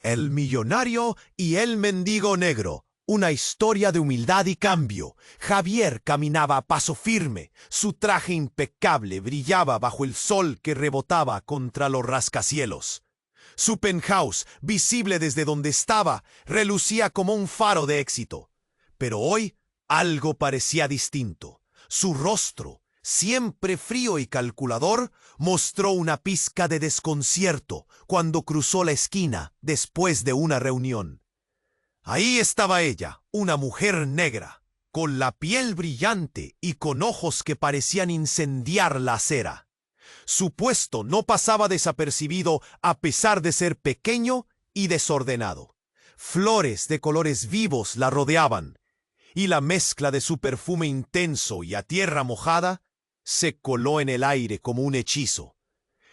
El millonario y el mendigo negro. Una historia de humildad y cambio. Javier caminaba a paso firme. Su traje impecable brillaba bajo el sol que rebotaba contra los rascacielos. Su penthouse, visible desde donde estaba, relucía como un faro de éxito. Pero hoy algo parecía distinto. Su rostro, siempre frío y calculador, mostró una pizca de desconcierto cuando cruzó la esquina después de una reunión. Ahí estaba ella, una mujer negra, con la piel brillante y con ojos que parecían incendiar la acera. Su puesto no pasaba desapercibido a pesar de ser pequeño y desordenado. Flores de colores vivos la rodeaban, y la mezcla de su perfume intenso y a tierra mojada se coló en el aire como un hechizo.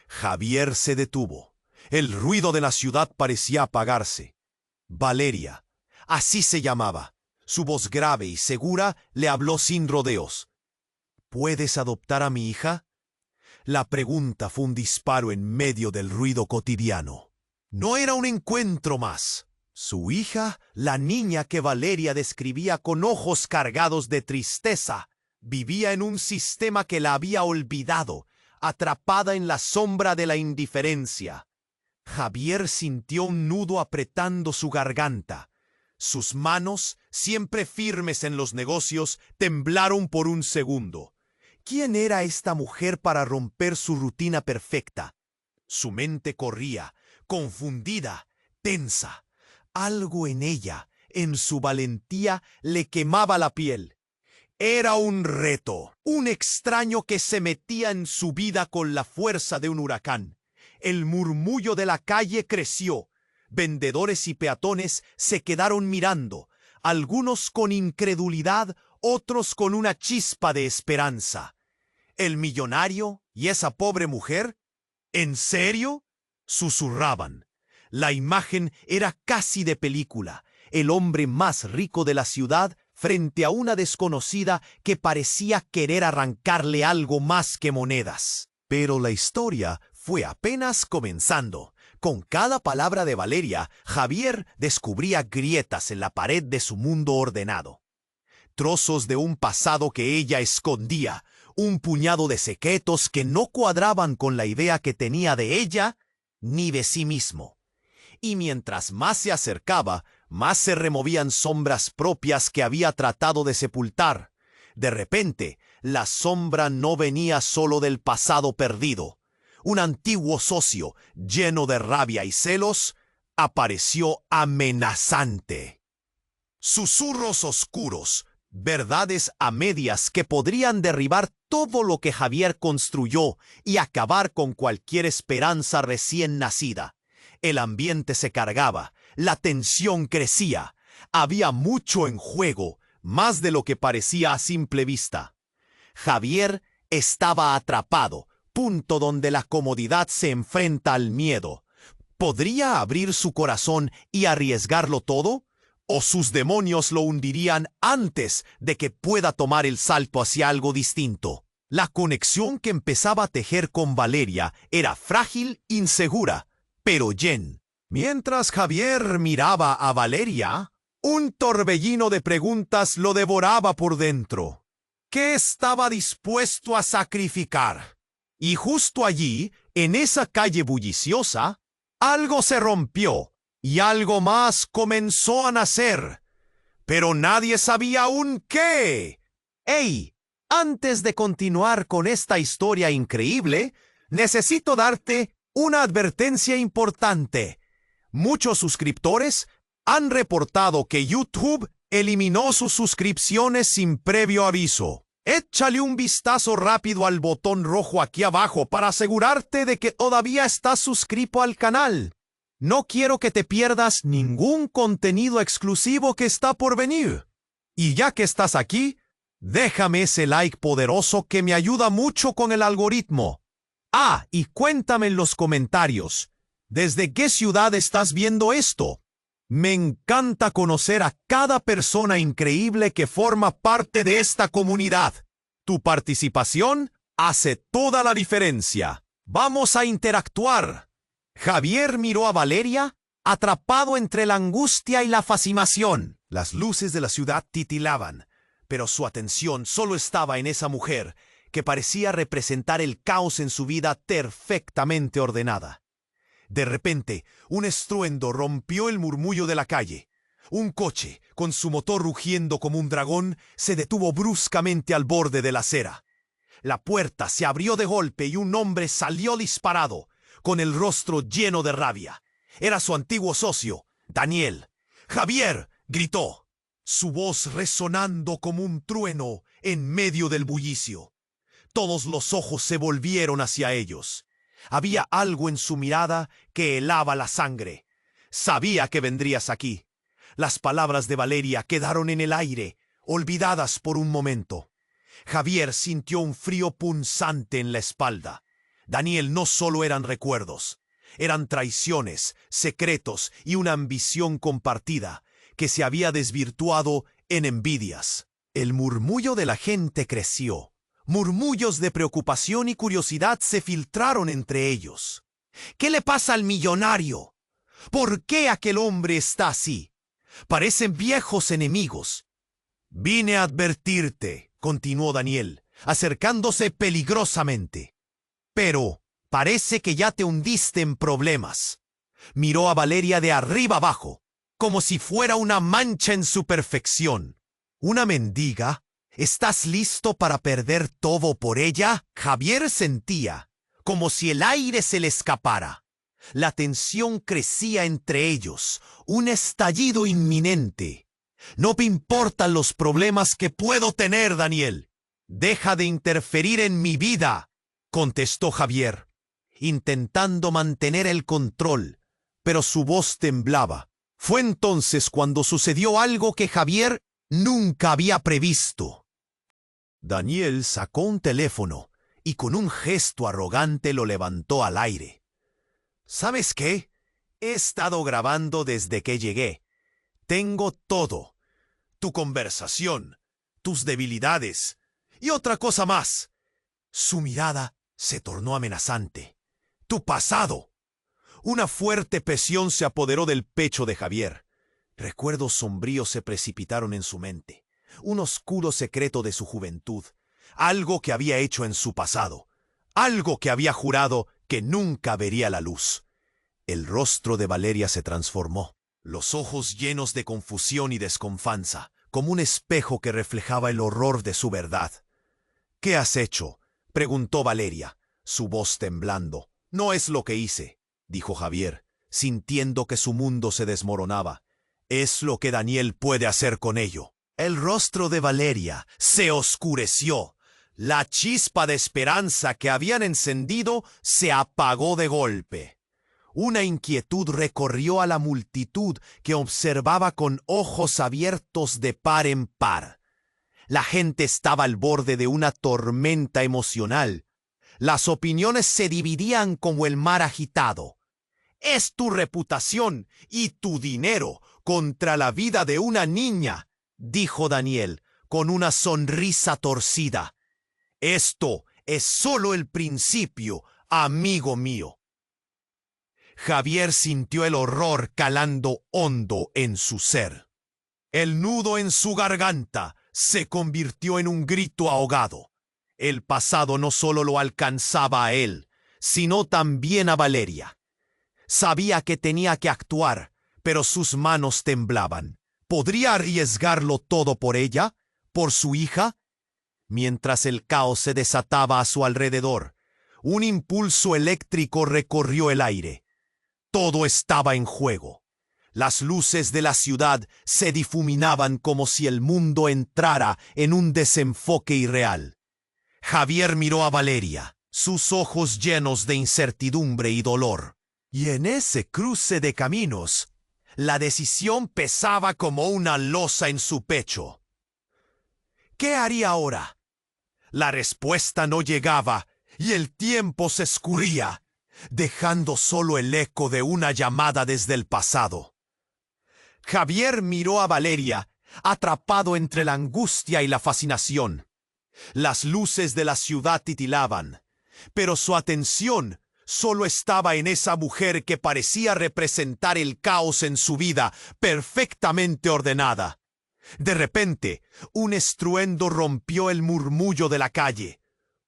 Javier se detuvo. El ruido de la ciudad parecía apagarse. Valeria, así se llamaba. Su voz grave y segura le habló sin rodeos. ¿Puedes adoptar a mi hija? La pregunta fue un disparo en medio del ruido cotidiano. No era un encuentro más. Su hija, la niña que Valeria describía con ojos cargados de tristeza, vivía en un sistema que la había olvidado, atrapada en la sombra de la indiferencia. Javier sintió un nudo apretando su garganta. Sus manos, siempre firmes en los negocios, temblaron por un segundo. ¿Quién era esta mujer para romper su rutina perfecta? Su mente corría, confundida, tensa. Algo en ella, en su valentía, le quemaba la piel. Era un reto, un extraño que se metía en su vida con la fuerza de un huracán. El murmullo de la calle creció. Vendedores y peatones se quedaron mirando, algunos con incredulidad, otros con una chispa de esperanza. ¿El millonario y esa pobre mujer? ¿En serio? Susurraban. La imagen era casi de película. El hombre más rico de la ciudad frente a una desconocida que parecía querer arrancarle algo más que monedas. Pero la historia fue apenas comenzando. Con cada palabra de Valeria, Javier descubría grietas en la pared de su mundo ordenado. Trozos de un pasado que ella escondía, un puñado de secretos que no cuadraban con la idea que tenía de ella ni de sí mismo. Y mientras más se acercaba, más se removían sombras propias que había tratado de sepultar. De repente, la sombra no venía solo del pasado perdido. Un antiguo socio, lleno de rabia y celos, apareció amenazante. Susurros oscuros, verdades a medias que podrían derribar todo lo que Javier construyó y acabar con cualquier esperanza recién nacida. El ambiente se cargaba, la tensión crecía. Había mucho en juego, más de lo que parecía a simple vista. Javier estaba atrapado, punto donde la comodidad se enfrenta al miedo. ¿Podría abrir su corazón y arriesgarlo todo? ¿O sus demonios lo hundirían antes de que pueda tomar el salto hacia algo distinto? La conexión que empezaba a tejer con Valeria era frágil, insegura, pero yen. Mientras Javier miraba a Valeria, un torbellino de preguntas lo devoraba por dentro. ¿Qué estaba dispuesto a sacrificar? Y justo allí, en esa calle bulliciosa, algo se rompió y algo más comenzó a nacer. Pero nadie sabía aún qué. ¡Ey! Antes de continuar con esta historia increíble, necesito darte una advertencia importante. Muchos suscriptores han reportado que YouTube eliminó sus suscripciones sin previo aviso. Échale un vistazo rápido al botón rojo aquí abajo para asegurarte de que todavía estás suscrito al canal. No quiero que te pierdas ningún contenido exclusivo que está por venir. Y ya que estás aquí, déjame ese like poderoso que me ayuda mucho con el algoritmo. Ah, y cuéntame en los comentarios, ¿desde qué ciudad estás viendo esto? Me encanta conocer a cada persona increíble que forma parte de esta comunidad. Tu participación hace toda la diferencia. Vamos a interactuar. Javier miró a Valeria, atrapado entre la angustia y la fascinación. Las luces de la ciudad titilaban, pero su atención solo estaba en esa mujer que parecía representar el caos en su vida perfectamente ordenada. De repente, un estruendo rompió el murmullo de la calle. Un coche, con su motor rugiendo como un dragón, se detuvo bruscamente al borde de la acera. La puerta se abrió de golpe y un hombre salió disparado, con el rostro lleno de rabia. Era su antiguo socio, Daniel. «¡Javier!», gritó, su voz resonando como un trueno en medio del bullicio. Todos los ojos se volvieron hacia ellos. Había algo en su mirada que helaba la sangre. «Sabía que vendrías aquí». Las palabras de Valeria quedaron en el aire, olvidadas por un momento. Javier sintió un frío punzante en la espalda. Daniel no solo eran recuerdos, eran traiciones, secretos y una ambición compartida que se había desvirtuado en envidias. El murmullo de la gente creció. Murmullos de preocupación y curiosidad se filtraron entre ellos. «¿Qué le pasa al millonario? ¿Por qué aquel hombre está así? Parecen viejos enemigos». «Vine a advertirte», continuó Daniel, acercándose peligrosamente. «Pero parece que ya te hundiste en problemas». Miró a Valeria de arriba abajo, como si fuera una mancha en su perfección. «¿Una mendiga? ¿Estás listo para perder todo por ella?». Javier sentía como si el aire se le escapara. La tensión crecía entre ellos, un estallido inminente. «No me importan los problemas que puedo tener, Daniel. Deja de interferir en mi vida», contestó Javier, intentando mantener el control, pero su voz temblaba. Fue entonces cuando sucedió algo que Javier nunca había previsto. Daniel sacó un teléfono y con un gesto arrogante lo levantó al aire. «¿Sabes qué? He estado grabando desde que llegué. Tengo todo. Tu conversación, tus debilidades y otra cosa más». Su mirada se tornó amenazante. «Tu pasado». Una fuerte presión se apoderó del pecho de Javier. Recuerdos sombríos se precipitaron en su mente. Un oscuro secreto de su juventud. Algo que había hecho en su pasado. Algo que había jurado que nunca vería la luz. El rostro de Valeria se transformó. Los ojos llenos de confusión y desconfianza, como un espejo que reflejaba el horror de su verdad. «¿Qué has hecho?», preguntó Valeria, su voz temblando. «No es lo que hice», dijo Javier, sintiendo que su mundo se desmoronaba. «Es lo que Daniel puede hacer con ello». El rostro de Valeria se oscureció. La chispa de esperanza que habían encendido se apagó de golpe. Una inquietud recorrió a la multitud que observaba con ojos abiertos de par en par. La gente estaba al borde de una tormenta emocional. Las opiniones se dividían como el mar agitado. «Es tu reputación y tu dinero contra la vida de una niña», dijo Daniel, con una sonrisa torcida. «Esto es solo el principio, amigo mío». Javier sintió el horror calando hondo en su ser. El nudo en su garganta se convirtió en un grito ahogado. El pasado no solo lo alcanzaba a él, sino también a Valeria. Sabía que tenía que actuar, pero sus manos temblaban. ¿Podría arriesgarlo todo por ella? ¿Por su hija? Mientras el caos se desataba a su alrededor, un impulso eléctrico recorrió el aire. Todo estaba en juego. Las luces de la ciudad se difuminaban como si el mundo entrara en un desenfoque irreal. Javier miró a Valeria, sus ojos llenos de incertidumbre y dolor. Y en ese cruce de caminos, la decisión pesaba como una losa en su pecho. ¿Qué haría ahora? La respuesta no llegaba y el tiempo se escurría, dejando solo el eco de una llamada desde el pasado. Javier miró a Valeria, atrapado entre la angustia y la fascinación. Las luces de la ciudad titilaban, pero su atención solo estaba en esa mujer que parecía representar el caos en su vida, perfectamente ordenada. De repente, un estruendo rompió el murmullo de la calle.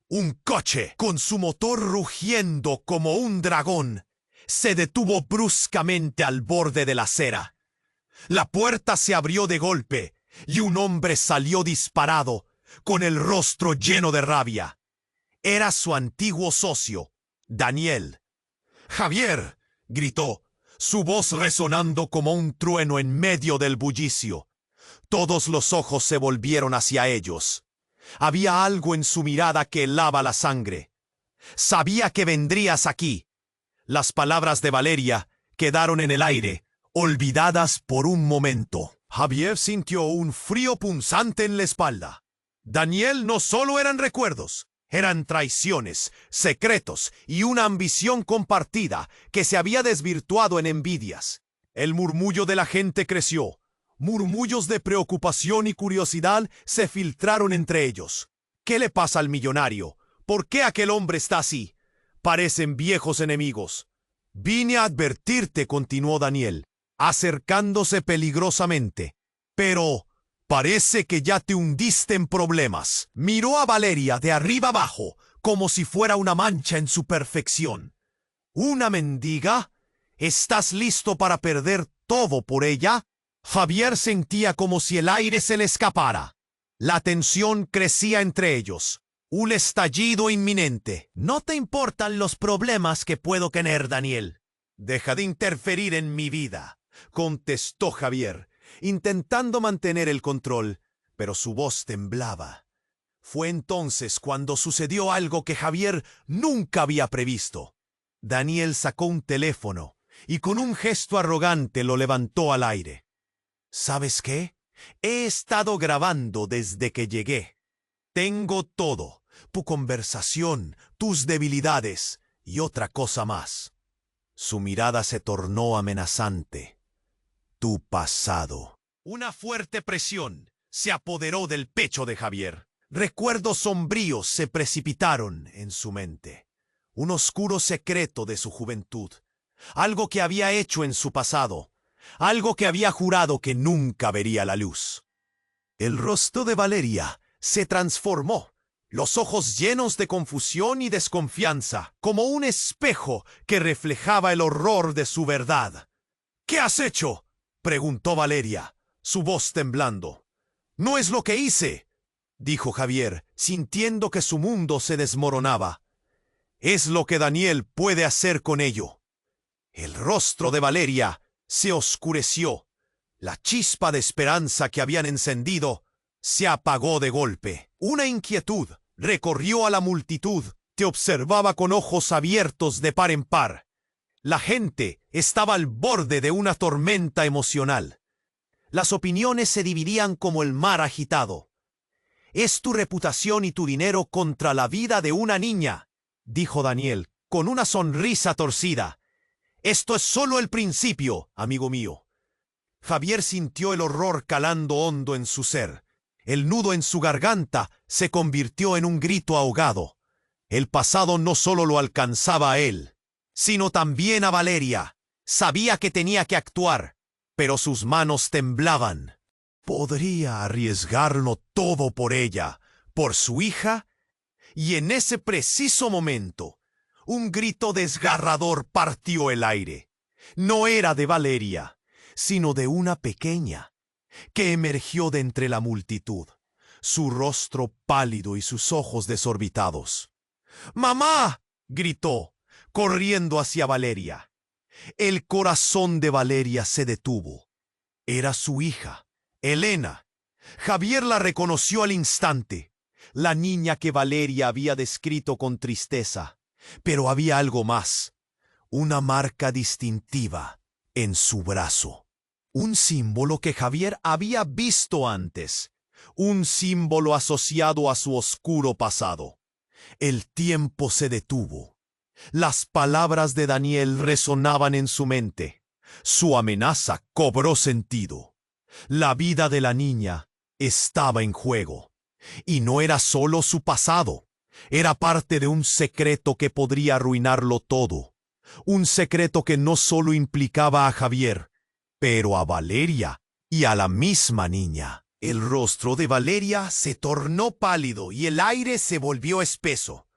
Un coche, con su motor rugiendo como un dragón, se detuvo bruscamente al borde de la acera. La puerta se abrió de golpe y un hombre salió disparado, con el rostro lleno de rabia. Era su antiguo socio, Daniel. «¡Javier!», gritó, su voz resonando como un trueno en medio del bullicio. Todos los ojos se volvieron hacia ellos. Había algo en su mirada que helaba la sangre. «Sabía que vendrías aquí». Las palabras de Valeria quedaron en el aire, olvidadas por un momento. Javier sintió un frío punzante en la espalda. Daniel no solo eran recuerdos, eran traiciones, secretos y una ambición compartida que se había desvirtuado en envidias. El murmullo de la gente creció. Murmullos de preocupación y curiosidad se filtraron entre ellos. ¿Qué le pasa al millonario? ¿Por qué aquel hombre está así? Parecen viejos enemigos. «Vine a advertirte», continuó Daniel, acercándose peligrosamente. «Pero parece que ya te hundiste en problemas». Miró a Valeria de arriba abajo, como si fuera una mancha en su perfección. «¿Una mendiga? ¿Estás listo para perder todo por ella?». Javier sentía como si el aire se le escapara. La tensión crecía entre ellos. Un estallido inminente. «No te importan los problemas que puedo tener, Daniel». «Deja de interferir en mi vida», contestó Javier, intentando mantener el control, pero su voz temblaba. Fue entonces cuando sucedió algo que Javier nunca había previsto. Daniel sacó un teléfono y con un gesto arrogante lo levantó al aire. «¿Sabes qué? He estado grabando desde que llegué. Tengo todo, tu conversación, tus debilidades y otra cosa más». Su mirada se tornó amenazante. «Tu pasado». Una fuerte presión se apoderó del pecho de Javier. Recuerdos sombríos se precipitaron en su mente. Un oscuro secreto de su juventud. Algo que había hecho en su pasado. Algo que había jurado que nunca vería la luz. El rostro de Valeria se transformó, los ojos llenos de confusión y desconfianza, como un espejo que reflejaba el horror de su verdad. «¿Qué has hecho?», preguntó Valeria, su voz temblando. «No es lo que hice», dijo Javier, sintiendo que su mundo se desmoronaba. «Es lo que Daniel puede hacer con ello». El rostro de Valeria se oscureció. La chispa de esperanza que habían encendido se apagó de golpe. Una inquietud recorrió a la multitud que observaba con ojos abiertos de par en par. La gente estaba al borde de una tormenta emocional. Las opiniones se dividían como el mar agitado. «Es tu reputación y tu dinero contra la vida de una niña», dijo Daniel, con una sonrisa torcida. «Esto es solo el principio, amigo mío». Javier sintió el horror calando hondo en su ser. El nudo en su garganta se convirtió en un grito ahogado. El pasado no solo lo alcanzaba a él, sino también a Valeria. Sabía que tenía que actuar, pero sus manos temblaban. Podría arriesgarlo todo por ella, por su hija, y en ese preciso momento, un grito desgarrador partió el aire. No era de Valeria, sino de una pequeña, que emergió de entre la multitud, su rostro pálido y sus ojos desorbitados. «¡Mamá!», gritó, corriendo hacia Valeria. El corazón de Valeria se detuvo. Era su hija, Elena. Javier la reconoció al instante, la niña que Valeria había descrito con tristeza. Pero había algo más, una marca distintiva en su brazo. Un símbolo que Javier había visto antes, un símbolo asociado a su oscuro pasado. El tiempo se detuvo. Las palabras de Daniel resonaban en su mente. Su amenaza cobró sentido. La vida de la niña estaba en juego. Y no era solo su pasado, Era parte de un secreto que podría arruinarlo todo. Un secreto que no solo implicaba a Javier, pero a Valeria y a la misma niña. El rostro de Valeria se tornó pálido y el aire se volvió espeso.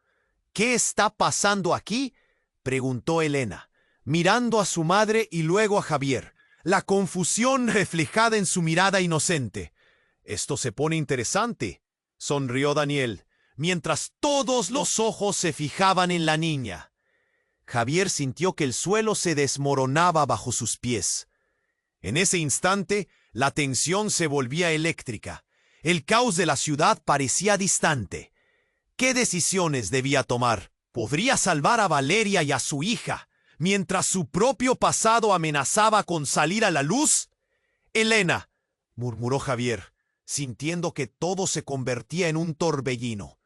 ¿Qué está pasando aquí?, preguntó Elena, mirando a su madre y luego a Javier, la confusión reflejada en su mirada inocente. Esto se pone interesante, sonrió Daniel, mientras todos los ojos se fijaban en la niña. Javier sintió que el suelo se desmoronaba bajo sus pies. En ese instante, la tensión se volvía eléctrica. El caos de la ciudad parecía distante. ¿Qué decisiones debía tomar? ¿Podría salvar a Valeria y a su hija, mientras su propio pasado amenazaba con salir a la luz? Elena, murmuró Javier, sintiendo que todo se convertía en un torbellino.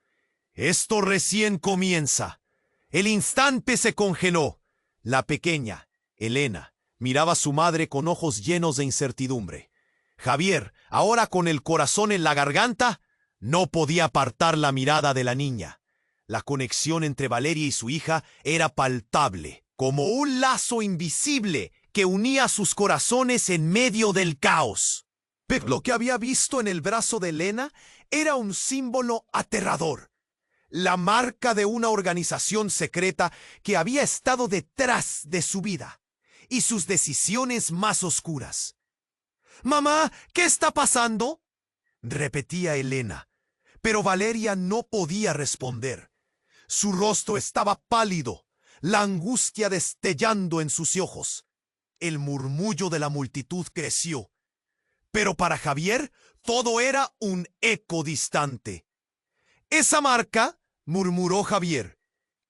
Esto recién comienza. El instante se congeló. La pequeña, Elena, miraba a su madre con ojos llenos de incertidumbre. Javier, ahora con el corazón en la garganta, no podía apartar la mirada de la niña. La conexión entre Valeria y su hija era palpable, como un lazo invisible que unía sus corazones en medio del caos. Pero lo que había visto en el brazo de Elena era un símbolo aterrador. La marca de una organización secreta que había estado detrás de su vida y sus decisiones más oscuras. «Mamá, ¿qué está pasando?», repetía Elena, pero Valeria no podía responder. Su rostro estaba pálido, la angustia destellando en sus ojos. El murmullo de la multitud creció, pero para Javier todo era un eco distante. «Esa marca», murmuró Javier,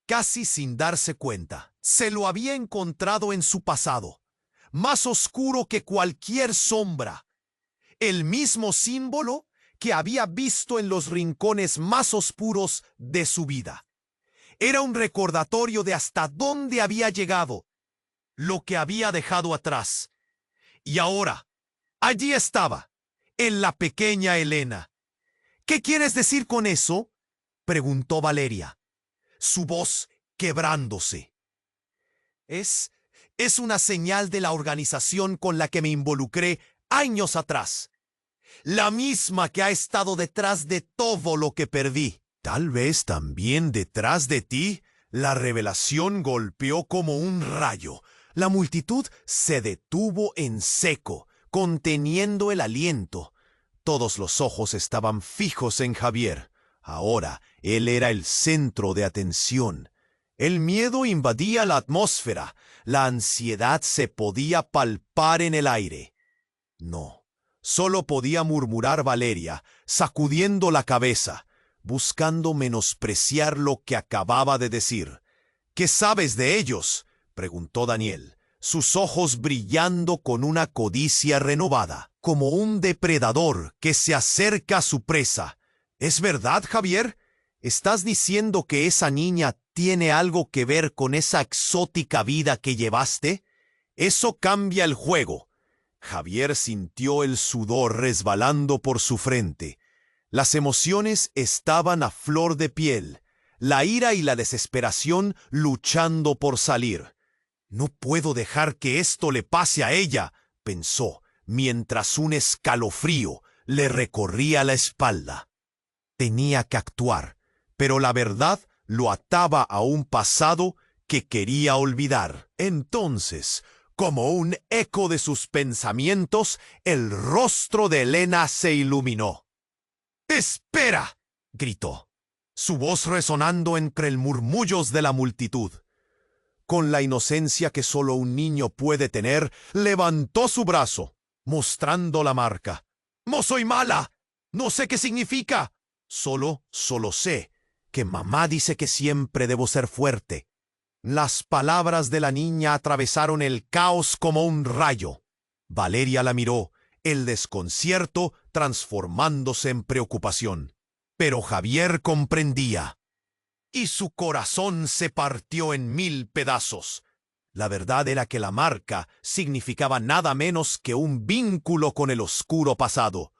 casi sin darse cuenta. Se lo había encontrado en su pasado, más oscuro que cualquier sombra. El mismo símbolo que había visto en los rincones más oscuros de su vida. Era un recordatorio de hasta dónde había llegado, lo que había dejado atrás. Y ahora, allí estaba, en la pequeña Elena. «¿Qué quieres decir con eso?», preguntó Valeria, su voz quebrándose. Es una señal de la organización con la que me involucré años atrás. La misma que ha estado detrás de todo lo que perdí. Tal vez también detrás de ti. La revelación golpeó como un rayo. La multitud se detuvo en seco, conteniendo el aliento. Todos los ojos estaban fijos en Javier. Ahora él era el centro de atención. El miedo invadía la atmósfera. La ansiedad se podía palpar en el aire. No, solo podía murmurar Valeria, sacudiendo la cabeza, buscando menospreciar lo que acababa de decir. «¿Qué sabes de ellos?», preguntó Daniel, sus ojos brillando con una codicia renovada, como un depredador que se acerca a su presa. «¿Es verdad, Javier? ¿Estás diciendo que esa niña tiene algo que ver con esa exótica vida que llevaste? Eso cambia el juego». Javier sintió el sudor resbalando por su frente. Las emociones estaban a flor de piel, la ira y la desesperación luchando por salir. «No puedo dejar que esto le pase a ella», pensó, mientras un escalofrío le recorría la espalda. Tenía que actuar, pero la verdad lo ataba a un pasado que quería olvidar. Entonces, como un eco de sus pensamientos, el rostro de Elena se iluminó. «¡Espera!», gritó, su voz resonando entre el murmullos de la multitud. Con la inocencia que solo un niño puede tener, levantó su brazo, mostrando la marca. «No soy mala. No sé qué significa. Solo sé que mamá dice que siempre debo ser fuerte». Las palabras de la niña atravesaron el caos como un rayo. Valeria la miró, el desconcierto transformándose en preocupación. Pero Javier comprendía. Y su corazón se partió en 1000 pedazos. La verdad era que la marca significaba nada menos que un vínculo con el oscuro pasado,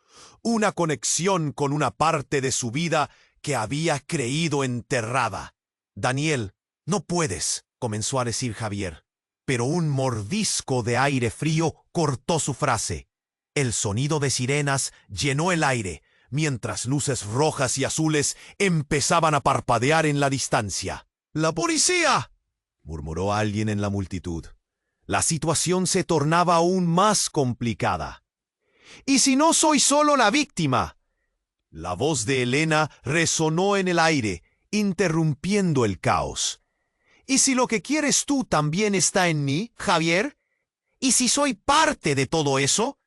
una conexión con una parte de su vida que había creído enterrada. «Daniel, no puedes», comenzó a decir Javier, pero un mordisco de aire frío cortó su frase. El sonido de sirenas llenó el aire, mientras luces rojas y azules empezaban a parpadear en la distancia. «¡La policía!», murmuró alguien en la multitud. La situación se tornaba aún más complicada. «¿Y si no soy solo la víctima?». La voz de Elena resonó en el aire, interrumpiendo el caos. «¿Y si lo que quieres tú también está en mí, Javier? ¿Y si soy parte de todo eso?».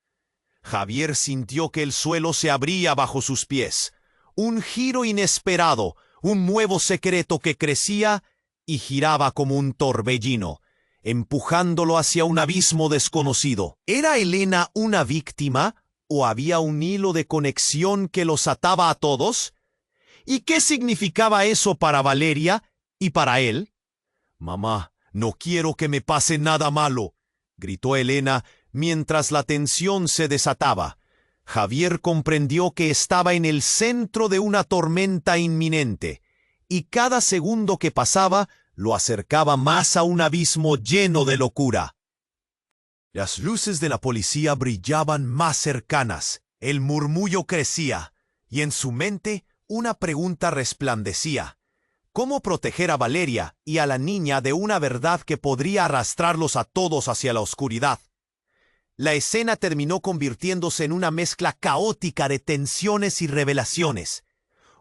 Javier sintió que el suelo se abría bajo sus pies. Un giro inesperado, un nuevo secreto que crecía y giraba como un torbellino, empujándolo hacia un abismo desconocido. ¿Era Elena una víctima o había un hilo de conexión que los ataba a todos? ¿Y qué significaba eso para Valeria y para él? «Mamá, no quiero que me pase nada malo», gritó Elena mientras la tensión se desataba. Javier comprendió que estaba en el centro de una tormenta inminente, y cada segundo que pasaba lo acercaba más a un abismo lleno de locura. Las luces de la policía brillaban más cercanas, el murmullo crecía, y en su mente una pregunta resplandecía: ¿cómo proteger a Valeria y a la niña de una verdad que podría arrastrarlos a todos hacia la oscuridad? La escena terminó convirtiéndose en una mezcla caótica de tensiones y revelaciones.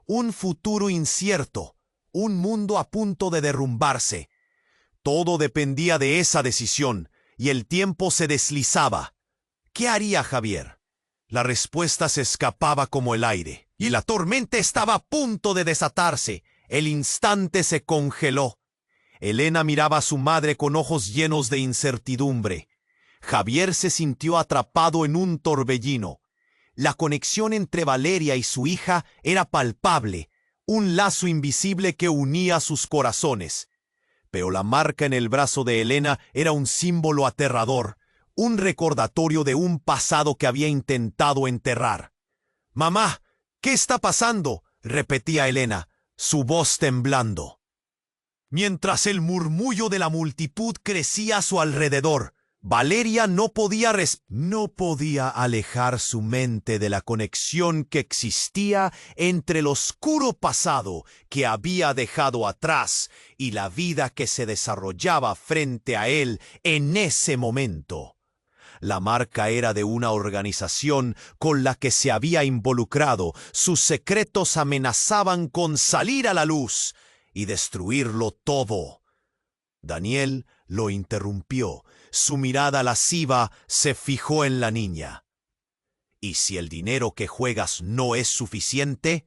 Un futuro incierto, un mundo a punto de derrumbarse. Todo dependía de esa decisión, y el tiempo se deslizaba. ¿Qué haría Javier? La respuesta se escapaba como el aire, y la tormenta estaba a punto de desatarse. El instante se congeló. Elena miraba a su madre con ojos llenos de incertidumbre. Javier se sintió atrapado en un torbellino. La conexión entre Valeria y su hija era palpable, un lazo invisible que unía sus corazones. Pero la marca en el brazo de Elena era un símbolo aterrador, un recordatorio de un pasado que había intentado enterrar. «Mamá, ¿qué está pasando?», repetía Elena, su voz temblando. Mientras el murmullo de la multitud crecía a su alrededor, Valeria no podía alejar su mente de la conexión que existía entre el oscuro pasado que había dejado atrás y la vida que se desarrollaba frente a él en ese momento. La marca era de una organización con la que se había involucrado. Sus secretos amenazaban con salir a la luz y destruirlo todo. Daniel lo interrumpió. Su mirada lasciva se fijó en la niña. «¿Y si el dinero que juegas no es suficiente?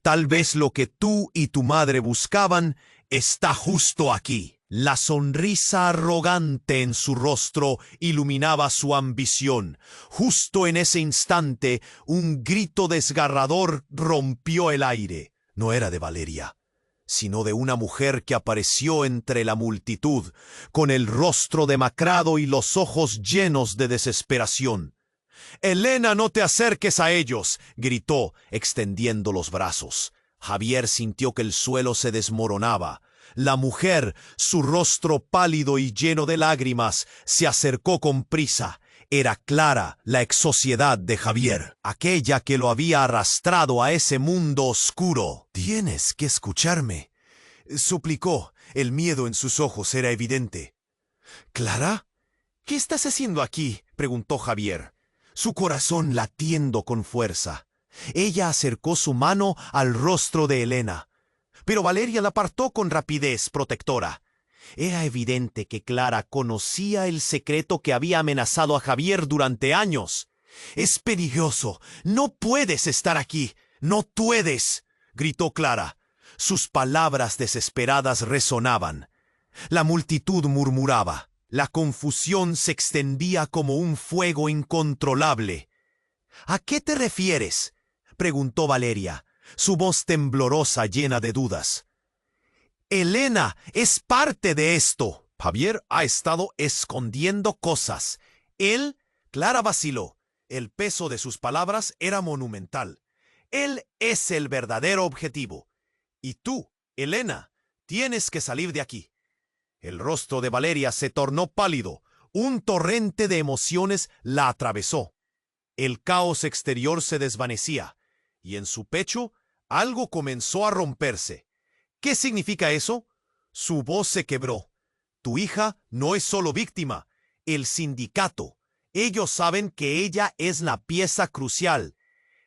Tal vez lo que tú y tu madre buscaban está justo aquí». La sonrisa arrogante en su rostro iluminaba su ambición. Justo en ese instante, un grito desgarrador rompió el aire. No era de Valeria, sino de una mujer que apareció entre la multitud, con el rostro demacrado y los ojos llenos de desesperación. «Elena, no te acerques a ellos», gritó, extendiendo los brazos. Javier sintió que el suelo se desmoronaba. La mujer, su rostro pálido y lleno de lágrimas, se acercó con prisa. Era Clara, la exsociedad de Javier, aquella que lo había arrastrado a ese mundo oscuro. «Tienes que escucharme», suplicó. El miedo en sus ojos era evidente. «¿Clara? ¿Qué estás haciendo aquí?», preguntó Javier, su corazón latiendo con fuerza. Ella acercó su mano al rostro de Elena, pero Valeria la apartó con rapidez protectora. Era evidente que Clara conocía el secreto que había amenazado a Javier durante años. «Es peligroso. No puedes estar aquí. No puedes», gritó Clara. Sus palabras desesperadas resonaban. La multitud murmuraba. La confusión se extendía como un fuego incontrolable. «¿A qué te refieres?», preguntó Valeria, su voz temblorosa llena de dudas. «Elena es parte de esto. Javier ha estado escondiendo cosas. Él», Clara vaciló. El peso de sus palabras era monumental. Él es el verdadero objetivo. Y tú, Elena, tienes que salir de aquí. El rostro de Valeria se tornó pálido. Un torrente de emociones la atravesó. El caos exterior se desvanecía, y en su pecho algo comenzó a romperse. ¿Qué significa eso? Su voz se quebró. Tu hija no es solo víctima. El sindicato. Ellos saben que ella es la pieza crucial.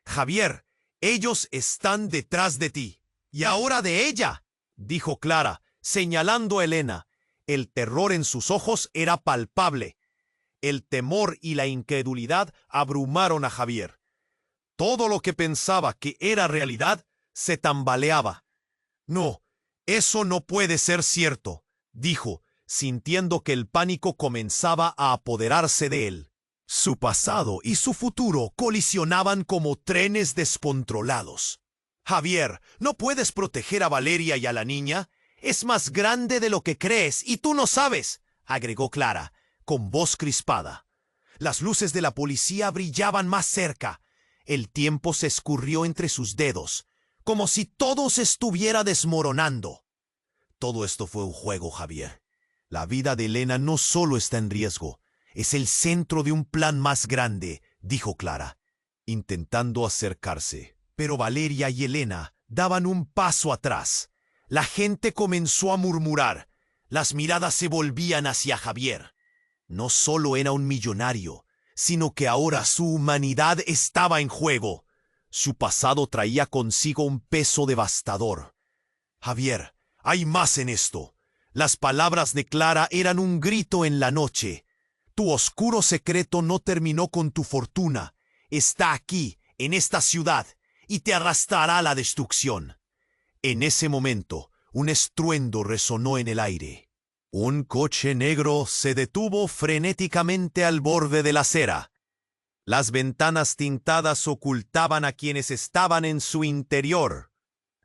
Javier, ellos están detrás de ti. Y ahora de ella, dijo Clara, señalando a Elena. El terror en sus ojos era palpable. El temor y la incredulidad abrumaron a Javier. Todo lo que pensaba que era realidad se tambaleaba. No, eso no puede ser cierto, dijo, sintiendo que el pánico comenzaba a apoderarse de él. Su pasado y su futuro colisionaban como trenes descontrolados. Javier, ¿no puedes proteger a Valeria y a la niña? Es más grande de lo que crees y tú no sabes, agregó Clara, con voz crispada. Las luces de la policía brillaban más cerca. El tiempo se escurrió entre sus dedos, como si todo se estuviera desmoronando. Todo esto fue un juego, Javier. La vida de Elena no solo está en riesgo, es el centro de un plan más grande, dijo Clara, intentando acercarse. Pero Valeria y Elena daban un paso atrás. La gente comenzó a murmurar. Las miradas se volvían hacia Javier. No solo era un millonario, sino que ahora su humanidad estaba en juego. Su pasado traía consigo un peso devastador. Javier, hay más en esto. Las palabras de Clara eran un grito en la noche. Tu oscuro secreto no terminó con tu fortuna. Está aquí, en esta ciudad, y te arrastrará a la destrucción. En ese momento, un estruendo resonó en el aire. Un coche negro se detuvo frenéticamente al borde de la acera. Las ventanas tintadas ocultaban a quienes estaban en su interior.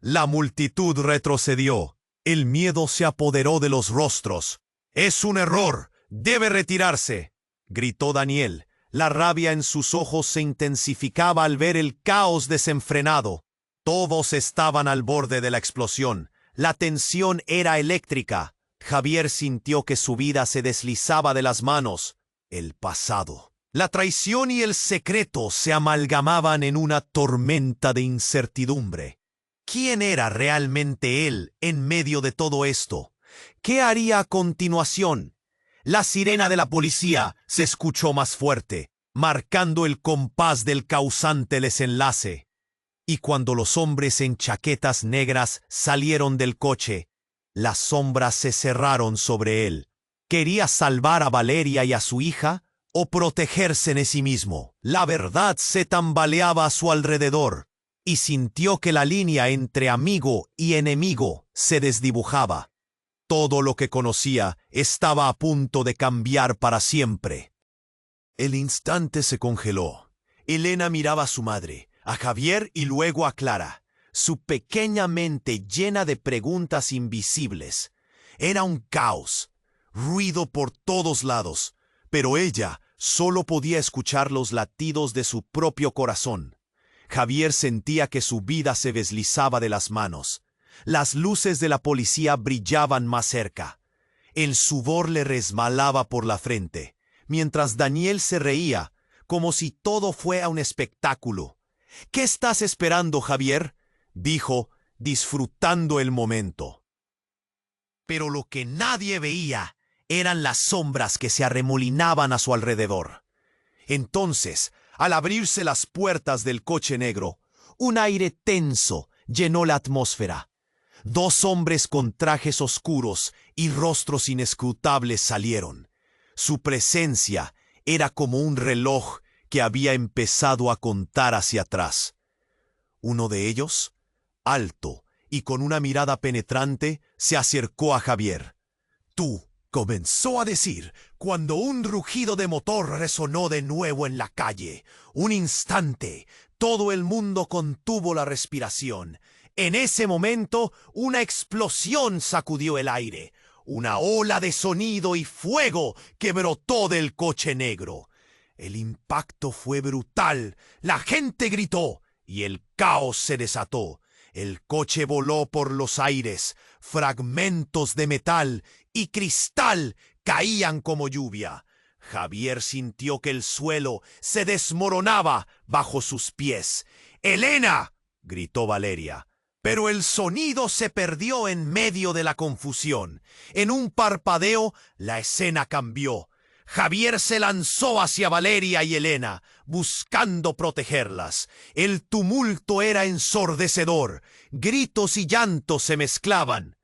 La multitud retrocedió. El miedo se apoderó de los rostros. «Es un error. Debe retirarse», gritó Daniel. La rabia en sus ojos se intensificaba al ver el caos desenfrenado. Todos estaban al borde de la explosión. La tensión era eléctrica. Javier sintió que su vida se deslizaba de las manos. El pasado, la traición y el secreto se amalgamaban en una tormenta de incertidumbre. ¿Quién era realmente él en medio de todo esto? ¿Qué haría a continuación? La sirena de la policía se escuchó más fuerte, marcando el compás del causante desenlace. Y cuando los hombres en chaquetas negras salieron del coche, las sombras se cerraron sobre él. ¿Quería salvar a Valeria y a su hija o protegerse en sí mismo? La verdad se tambaleaba a su alrededor y sintió que la línea entre amigo y enemigo se desdibujaba. Todo lo que conocía estaba a punto de cambiar para siempre. El instante se congeló. Elena miraba a su madre, a Javier y luego a Clara, su pequeña mente llena de preguntas invisibles. Era un caos, ruido por todos lados, pero ella solo podía escuchar los latidos de su propio corazón. Javier sentía que su vida se deslizaba de las manos. Las luces de la policía brillaban más cerca. El sudor le resbalaba por la frente, mientras Daniel se reía, como si todo fuera un espectáculo. «¿Qué estás esperando, Javier?», dijo, disfrutando el momento. Pero lo que nadie veía eran las sombras que se arremolinaban a su alrededor. Entonces, al abrirse las puertas del coche negro, un aire tenso llenó la atmósfera. Dos hombres con trajes oscuros y rostros inescrutables salieron. Su presencia era como un reloj que había empezado a contar hacia atrás. Uno de ellos, alto y con una mirada penetrante, se acercó a Javier. «Tú», comenzó a decir, cuando un rugido de motor resonó de nuevo en la calle. Un instante, todo el mundo contuvo la respiración. En ese momento, una explosión sacudió el aire. Una ola de sonido y fuego que brotó del coche negro. El impacto fue brutal. La gente gritó y el caos se desató. El coche voló por los aires, fragmentos de metal y cristal caían como lluvia. Javier sintió que el suelo se desmoronaba bajo sus pies. ¡Elena!, gritó Valeria. Pero el sonido se perdió en medio de la confusión. En un parpadeo, la escena cambió. Javier se lanzó hacia Valeria y Elena, buscando protegerlas. El tumulto era ensordecedor. Gritos y llantos se mezclaban.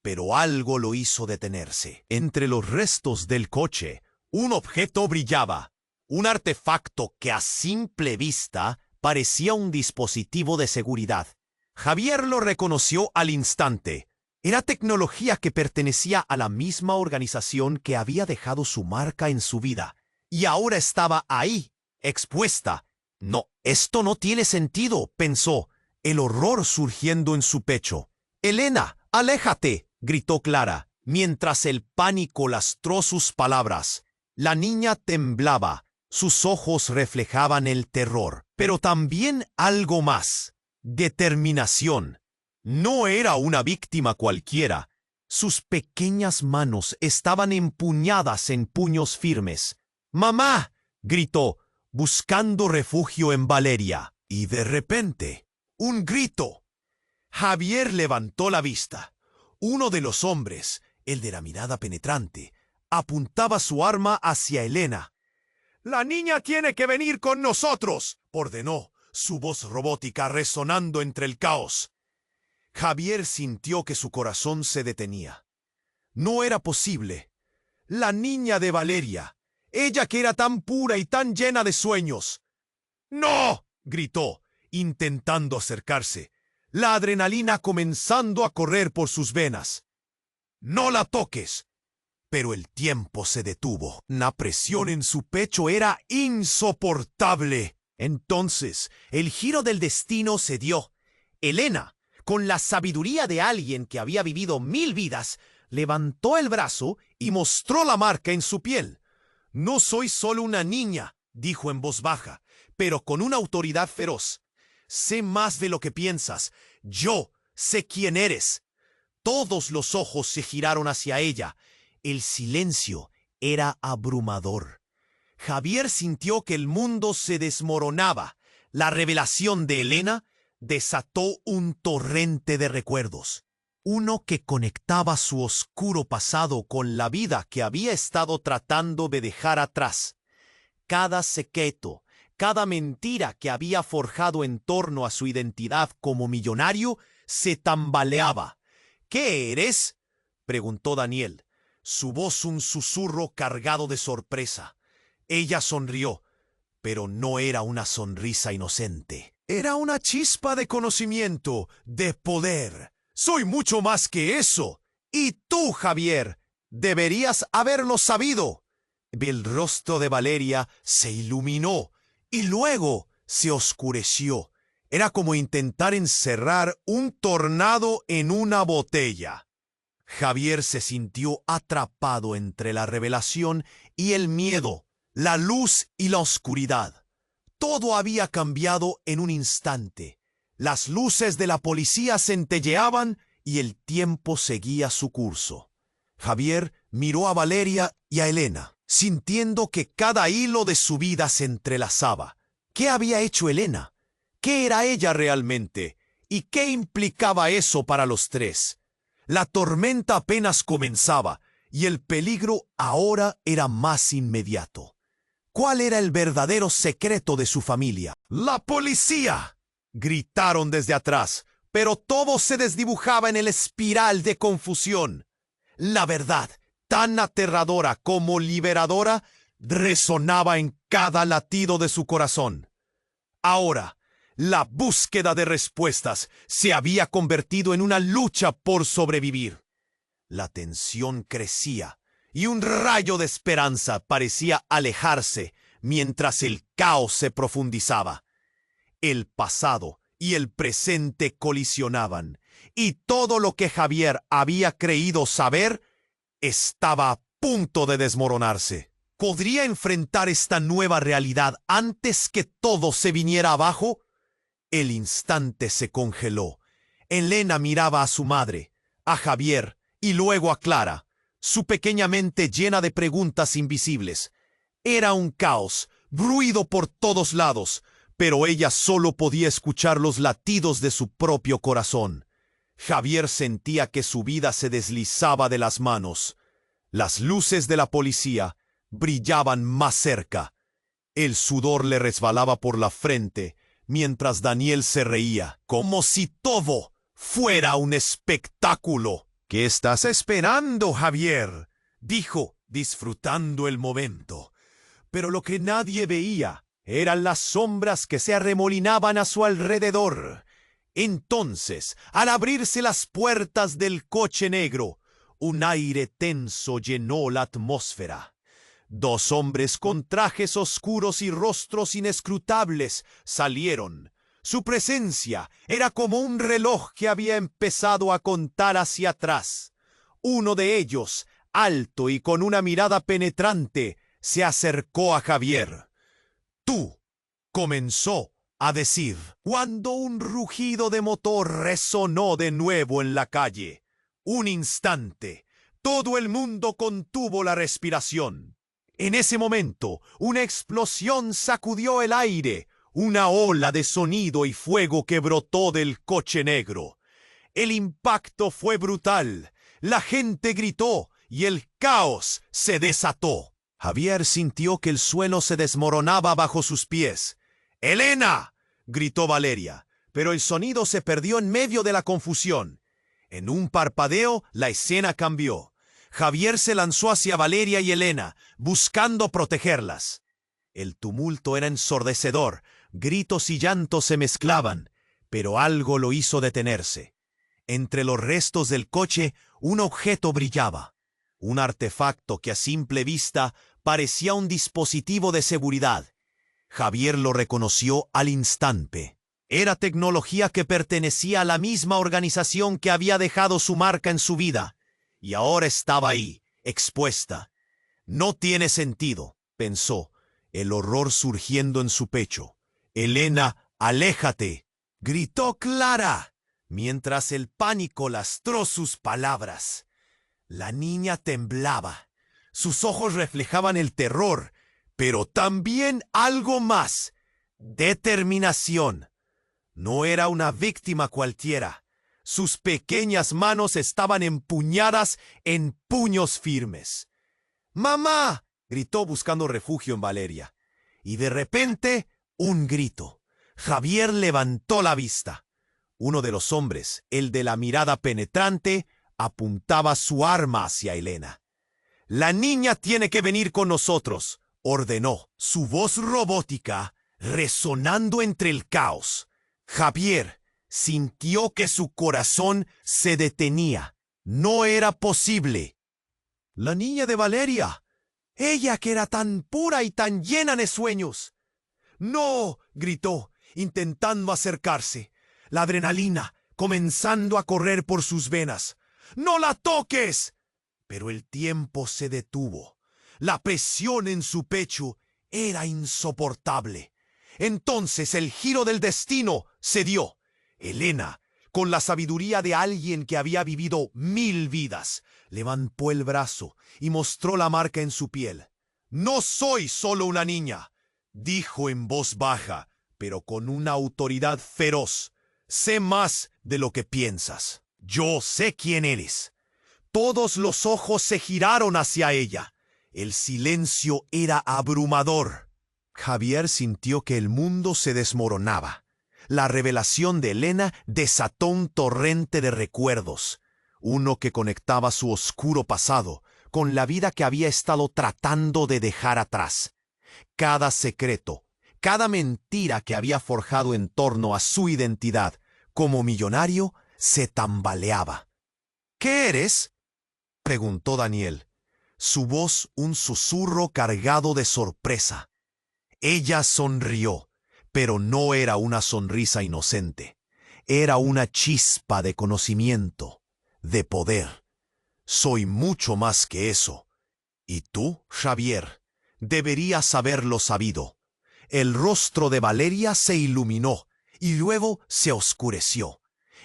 Pero algo lo hizo detenerse. Entre los restos del coche, un objeto brillaba. Un artefacto que a simple vista parecía un dispositivo de seguridad. Javier lo reconoció al instante. Era tecnología que pertenecía a la misma organización que había dejado su marca en su vida. Y ahora estaba ahí, expuesta. No, esto no tiene sentido, pensó, el horror surgiendo en su pecho. «Elena, aléjate», gritó Clara, mientras el pánico lastró sus palabras. La niña temblaba, sus ojos reflejaban el terror, pero también algo más. Determinación. No era una víctima cualquiera. Sus pequeñas manos estaban empuñadas en puños firmes. «¡Mamá!», gritó, buscando refugio en Valeria. Y de repente, un grito. Javier levantó la vista. Uno de los hombres, el de la mirada penetrante, apuntaba su arma hacia Elena. «La niña tiene que venir con nosotros», ordenó, su voz robótica resonando entre el caos. Javier sintió que su corazón se detenía. No era posible. La niña de Valeria, ella que era tan pura y tan llena de sueños. «¡No!», gritó, intentando acercarse, la adrenalina comenzando a correr por sus venas. «¡No la toques!». Pero el tiempo se detuvo. La presión en su pecho era insoportable. Entonces, el giro del destino se dio. Elena, con la sabiduría de alguien que había vivido 1000 vidas, levantó el brazo y mostró la marca en su piel. «No soy solo una niña», dijo en voz baja, pero con una autoridad feroz. «Sé más de lo que piensas. Yo sé quién eres». Todos los ojos se giraron hacia ella. El silencio era abrumador. Javier sintió que el mundo se desmoronaba. La revelación de Elena desató un torrente de recuerdos. Uno que conectaba su oscuro pasado con la vida que había estado tratando de dejar atrás. Cada secreto, cada mentira que había forjado en torno a su identidad como millonario se tambaleaba. «¿Qué eres?», preguntó Daniel, su voz un susurro cargado de sorpresa. Ella sonrió, pero no era una sonrisa inocente. Era una chispa de conocimiento, de poder. «Soy mucho más que eso. Y tú, Javier, deberías haberlo sabido». El rostro de Valeria se iluminó y luego se oscureció. Era como intentar encerrar un tornado en una botella. Javier se sintió atrapado entre la revelación y el miedo, la luz y la oscuridad. Todo había cambiado en un instante. Las luces de la policía centelleaban y el tiempo seguía su curso. Javier miró a Valeria y a Elena, sintiendo que cada hilo de su vida se entrelazaba. ¿Qué había hecho Elena? ¿Qué era ella realmente? ¿Y qué implicaba eso para los tres? La tormenta apenas comenzaba y el peligro ahora era más inmediato. ¿Cuál era el verdadero secreto de su familia? «¡La policía!», gritaron desde atrás, pero todo se desdibujaba en el espiral de confusión. La verdad, tan aterradora como liberadora, resonaba en cada latido de su corazón. Ahora, la búsqueda de respuestas se había convertido en una lucha por sobrevivir. La tensión crecía y un rayo de esperanza parecía alejarse mientras el caos se profundizaba. El pasado y el presente colisionaban, y todo lo que Javier había creído saber estaba a punto de desmoronarse. ¿Podría enfrentar esta nueva realidad antes que todo se viniera abajo? El instante se congeló. Elena miraba a su madre, a Javier y luego a Clara, su pequeña mente llena de preguntas invisibles. Era un caos, ruido por todos lados, pero ella solo podía escuchar los latidos de su propio corazón. Javier sentía que su vida se deslizaba de las manos. Las luces de la policía brillaban más cerca. El sudor le resbalaba por la frente, mientras Daniel se reía, como si todo fuera un espectáculo. «¿Qué estás esperando, Javier?», dijo, disfrutando el momento. Pero lo que nadie veía eran las sombras que se arremolinaban a su alrededor. Entonces, al abrirse las puertas del coche negro, un aire tenso llenó la atmósfera. Dos hombres con trajes oscuros y rostros inescrutables salieron. Su presencia era como un reloj que había empezado a contar hacia atrás. Uno de ellos, alto y con una mirada penetrante, se acercó a Javier. «Tú», comenzó a decir, cuando un rugido de motor resonó de nuevo en la calle. Un instante, todo el mundo contuvo la respiración. En ese momento, una explosión sacudió el aire, una ola de sonido y fuego que brotó del coche negro. El impacto fue brutal, la gente gritó y el caos se desató. Javier sintió que el suelo se desmoronaba bajo sus pies. «¡Elena!», gritó Valeria, pero el sonido se perdió en medio de la confusión. En un parpadeo, la escena cambió. Javier se lanzó hacia Valeria y Elena, buscando protegerlas. El tumulto era ensordecedor, gritos y llantos se mezclaban, pero algo lo hizo detenerse. Entre los restos del coche, un objeto brillaba. Un artefacto que a simple vista parecía un dispositivo de seguridad. Javier lo reconoció al instante. Era tecnología que pertenecía a la misma organización que había dejado su marca en su vida, y ahora estaba ahí, expuesta. «No tiene sentido», pensó, el horror surgiendo en su pecho. «Elena, aléjate», gritó Clara, mientras el pánico lastró sus palabras. La niña temblaba. Sus ojos reflejaban el terror, pero también algo más: determinación. No era una víctima cualquiera. Sus pequeñas manos estaban empuñadas en puños firmes. «¡Mamá!», gritó buscando refugio en Valeria. Y de repente, un grito. Javier levantó la vista. Uno de los hombres, el de la mirada penetrante, apuntaba su arma hacia Elena. «La niña tiene que venir con nosotros», ordenó, su voz robótica resonando entre el caos. Javier sintió que su corazón se detenía. No era posible. La niña de Valeria, ella que era tan pura y tan llena de sueños. «¡No!», gritó, intentando acercarse, la adrenalina comenzando a correr por sus venas. «¡No la toques!». Pero el tiempo se detuvo. La presión en su pecho era insoportable. Entonces el giro del destino se dio. Elena, con la sabiduría de alguien que había vivido 1000 vidas, levantó el brazo y mostró la marca en su piel. «No soy solo una niña», dijo en voz baja, pero con una autoridad feroz. «Sé más de lo que piensas. Yo sé quién eres». Todos los ojos se giraron hacia ella. El silencio era abrumador. Javier sintió que el mundo se desmoronaba. La revelación de Elena desató un torrente de recuerdos, uno que conectaba su oscuro pasado con la vida que había estado tratando de dejar atrás. Cada secreto, cada mentira que había forjado en torno a su identidad como millonario se tambaleaba. «¿Qué eres?», preguntó Daniel, su voz un susurro cargado de sorpresa. Ella sonrió, pero no era una sonrisa inocente. Era una chispa de conocimiento, de poder. «Soy mucho más que eso. Y tú, Javier, deberías haberlo sabido». El rostro de Valeria se iluminó y luego se oscureció.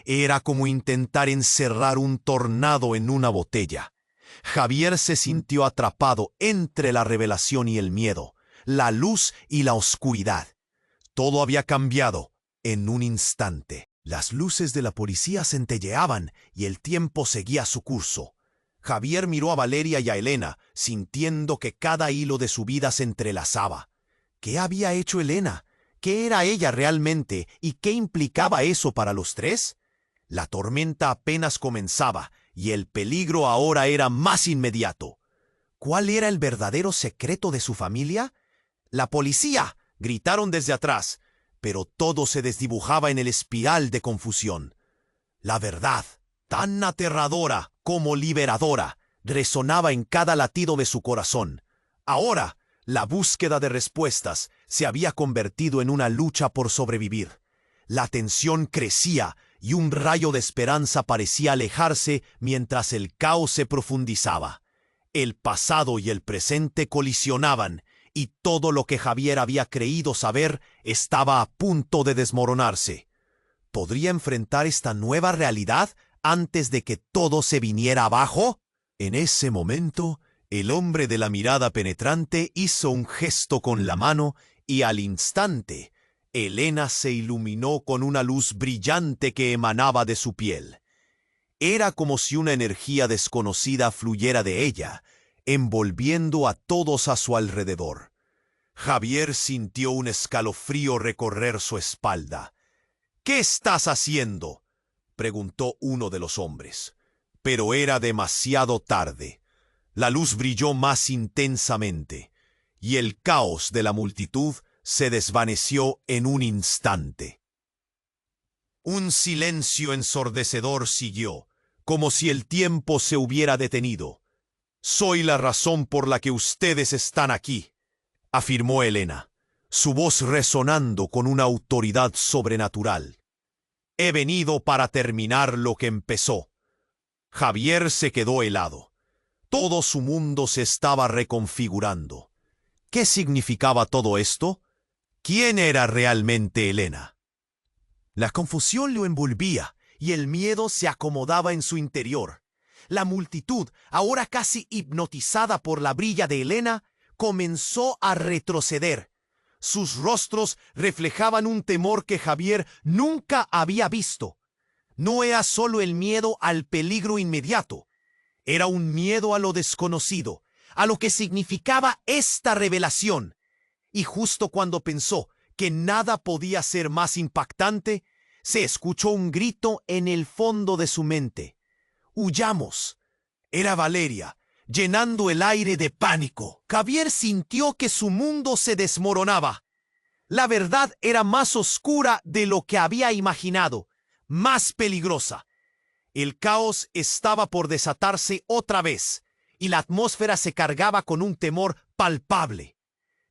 Era como intentar encerrar un tornado en una botella. Javier se sintió atrapado entre la revelación y el miedo, la luz y la oscuridad. Todo había cambiado en un instante. Las luces de la policía centelleaban y el tiempo seguía su curso. Javier miró a Valeria y a Elena, sintiendo que cada hilo de su vida se entrelazaba. ¿Qué había hecho Elena? ¿Qué era ella realmente y qué implicaba eso para los tres? La tormenta apenas comenzaba y el peligro ahora era más inmediato. ¿Cuál era el verdadero secreto de su familia? ¡La policía!, gritaron desde atrás, pero todo se desdibujaba en el espiral de confusión. La verdad, tan aterradora como liberadora, resonaba en cada latido de su corazón. Ahora, la búsqueda de respuestas se había convertido en una lucha por sobrevivir. La tensión crecía y un rayo de esperanza parecía alejarse mientras el caos se profundizaba. El pasado y el presente colisionaban, y todo lo que Javier había creído saber estaba a punto de desmoronarse. ¿Podría enfrentar esta nueva realidad antes de que todo se viniera abajo? En ese momento, el hombre de la mirada penetrante hizo un gesto con la mano y al instante, Elena se iluminó con una luz brillante que emanaba de su piel. Era como si una energía desconocida fluyera de ella, envolviendo a todos a su alrededor. Javier sintió un escalofrío recorrer su espalda. «¿Qué estás haciendo?», preguntó uno de los hombres. Pero era demasiado tarde. La luz brilló más intensamente, y el caos de la multitud se desvaneció en un instante. Un silencio ensordecedor siguió, como si el tiempo se hubiera detenido. «Soy la razón por la que ustedes están aquí», afirmó Elena, su voz resonando con una autoridad sobrenatural. «He venido para terminar lo que empezó». Javier se quedó helado. Todo su mundo se estaba reconfigurando. ¿Qué significaba todo esto? ¿Quién era realmente Elena? La confusión lo envolvía y el miedo se acomodaba en su interior. La multitud, ahora casi hipnotizada por la brilla de Elena, comenzó a retroceder. Sus rostros reflejaban un temor que Javier nunca había visto. No era solo el miedo al peligro inmediato, era un miedo a lo desconocido, a lo que significaba esta revelación. Y justo cuando pensó que nada podía ser más impactante, se escuchó un grito en el fondo de su mente. «¡Huyamos!». Era Valeria, llenando el aire de pánico. Javier sintió que su mundo se desmoronaba. La verdad era más oscura de lo que había imaginado, más peligrosa. El caos estaba por desatarse otra vez, y la atmósfera se cargaba con un temor palpable.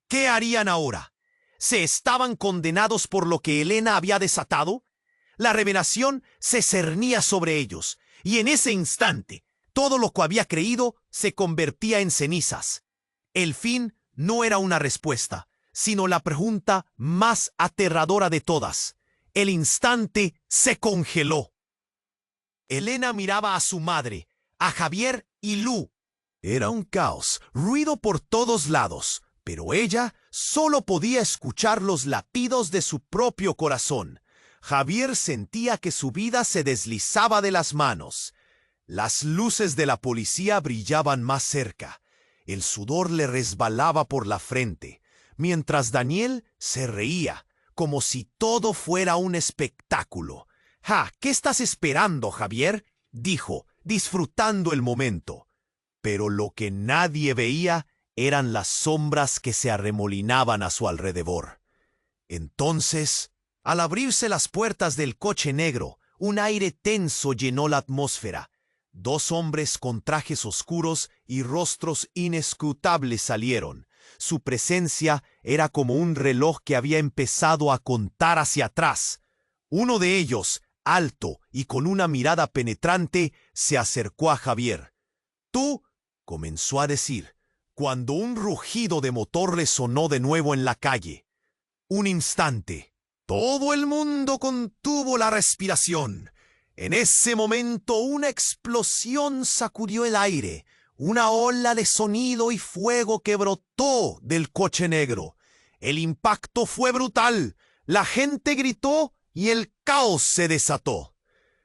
¿Qué harían ahora? ¿Se estaban condenados por lo que Elena había desatado? La revelación se cernía sobre ellos, y en ese instante, todo lo que había creído se convertía en cenizas. El fin no era una respuesta, sino la pregunta más aterradora de todas. El instante se congeló. Elena miraba a su madre, a Javier y Lu. Era un caos, ruido por todos lados, pero ella solo podía escuchar los latidos de su propio corazón. Javier sentía que su vida se deslizaba de las manos. Las luces de la policía brillaban más cerca. El sudor le resbalaba por la frente, mientras Daniel se reía, como si todo fuera un espectáculo. «Ja, ¿qué estás esperando, Javier?», dijo, disfrutando el momento. Pero lo que nadie veía eran las sombras que se arremolinaban a su alrededor. Entonces, al abrirse las puertas del coche negro, un aire tenso llenó la atmósfera. Dos hombres con trajes oscuros y rostros inescrutables salieron. Su presencia era como un reloj que había empezado a contar hacia atrás. Uno de ellos, alto y con una mirada penetrante, se acercó a Javier. «Tú», comenzó a decir, cuando un rugido de motor resonó de nuevo en la calle. Un instante, Todo el mundo contuvo la respiración. En ese momento una explosión sacudió el aire, una ola de sonido y fuego que brotó del coche negro. El impacto fue brutal, la gente gritó y el caos se desató.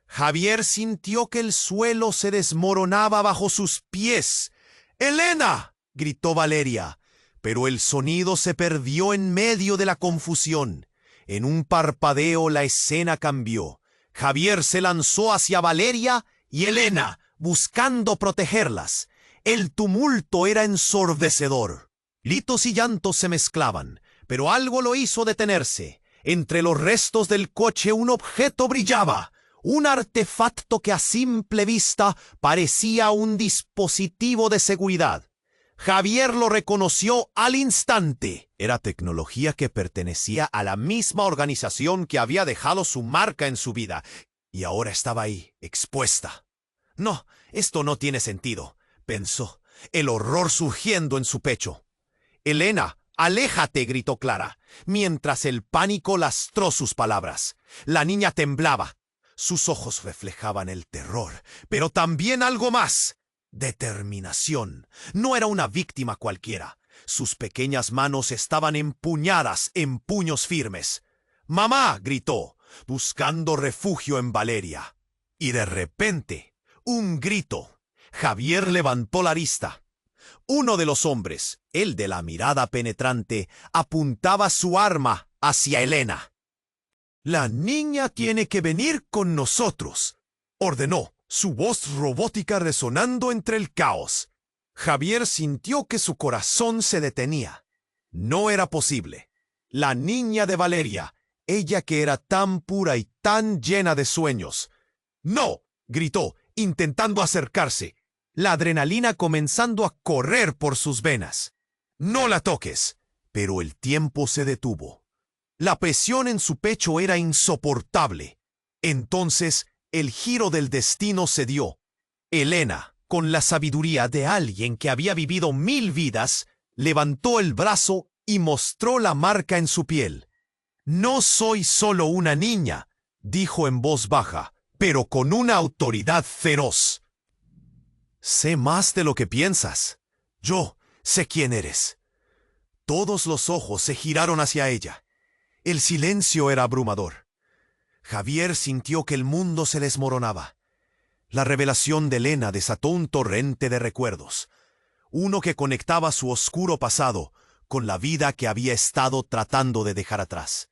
Javier sintió que el suelo se desmoronaba bajo sus pies. ¡Elena!, gritó Valeria, pero el sonido se perdió en medio de la confusión. En un parpadeo la escena cambió. Javier se lanzó hacia Valeria y Elena, buscando protegerlas. El tumulto era ensordecedor. Gritos y llantos se mezclaban, pero algo lo hizo detenerse. Entre los restos del coche un objeto brillaba, un artefacto que a simple vista parecía un dispositivo de seguridad. Javier lo reconoció al instante. Era tecnología que pertenecía a la misma organización que había dejado su marca en su vida, y ahora estaba ahí, expuesta. No, esto no tiene sentido, pensó, el horror surgiendo en su pecho. Elena, aléjate, gritó Clara, mientras el pánico lastró sus palabras. La niña temblaba. Sus ojos reflejaban el terror, pero también algo más. Determinación. No era una víctima cualquiera. Sus pequeñas manos estaban empuñadas en puños firmes. «¡Mamá!», gritó, buscando refugio en Valeria. Y de repente, un grito. Javier levantó la vista. Uno de los hombres, el de la mirada penetrante, apuntaba su arma hacia Elena. «La niña tiene que venir con nosotros», ordenó, su voz robótica resonando entre el caos. Javier sintió que su corazón se detenía. No era posible. La niña de Valeria, ella que era tan pura y tan llena de sueños. «¡No!», gritó, intentando acercarse, la adrenalina comenzando a correr por sus venas. «¡No la toques!». Pero el tiempo se detuvo. La presión en su pecho era insoportable. Entonces, el giro del destino se dio. Elena, con la sabiduría de alguien que había vivido 1000 vidas, levantó el brazo y mostró la marca en su piel. «No soy solo una niña», dijo en voz baja, pero con una autoridad feroz. «Sé más de lo que piensas. Yo sé quién eres». Todos los ojos se giraron hacia ella. El silencio era abrumador. Javier sintió que el mundo se desmoronaba. La revelación de Elena desató un torrente de recuerdos, uno que conectaba su oscuro pasado con la vida que había estado tratando de dejar atrás.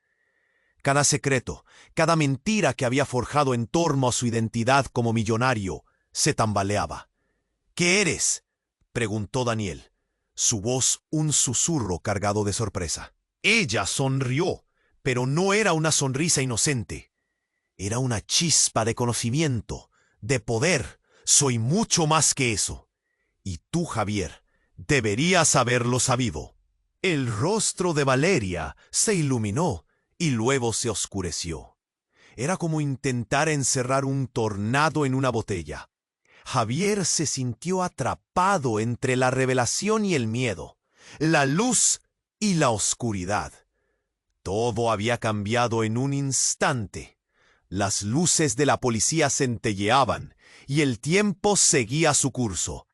Cada secreto, cada mentira que había forjado en torno a su identidad como millonario, se tambaleaba. «¿Qué eres?», preguntó Daniel, su voz un susurro cargado de sorpresa. Ella sonrió, pero no era una sonrisa inocente. Era una chispa de conocimiento, de poder. «Soy mucho más que eso. Y tú, Javier, deberías haberlo sabido». El rostro de Valeria se iluminó y luego se oscureció. Era como intentar encerrar un tornado en una botella. Javier se sintió atrapado entre la revelación y el miedo, la luz y la oscuridad. Todo había cambiado en un instante. Las luces de la policía centelleaban y el tiempo seguía su curso.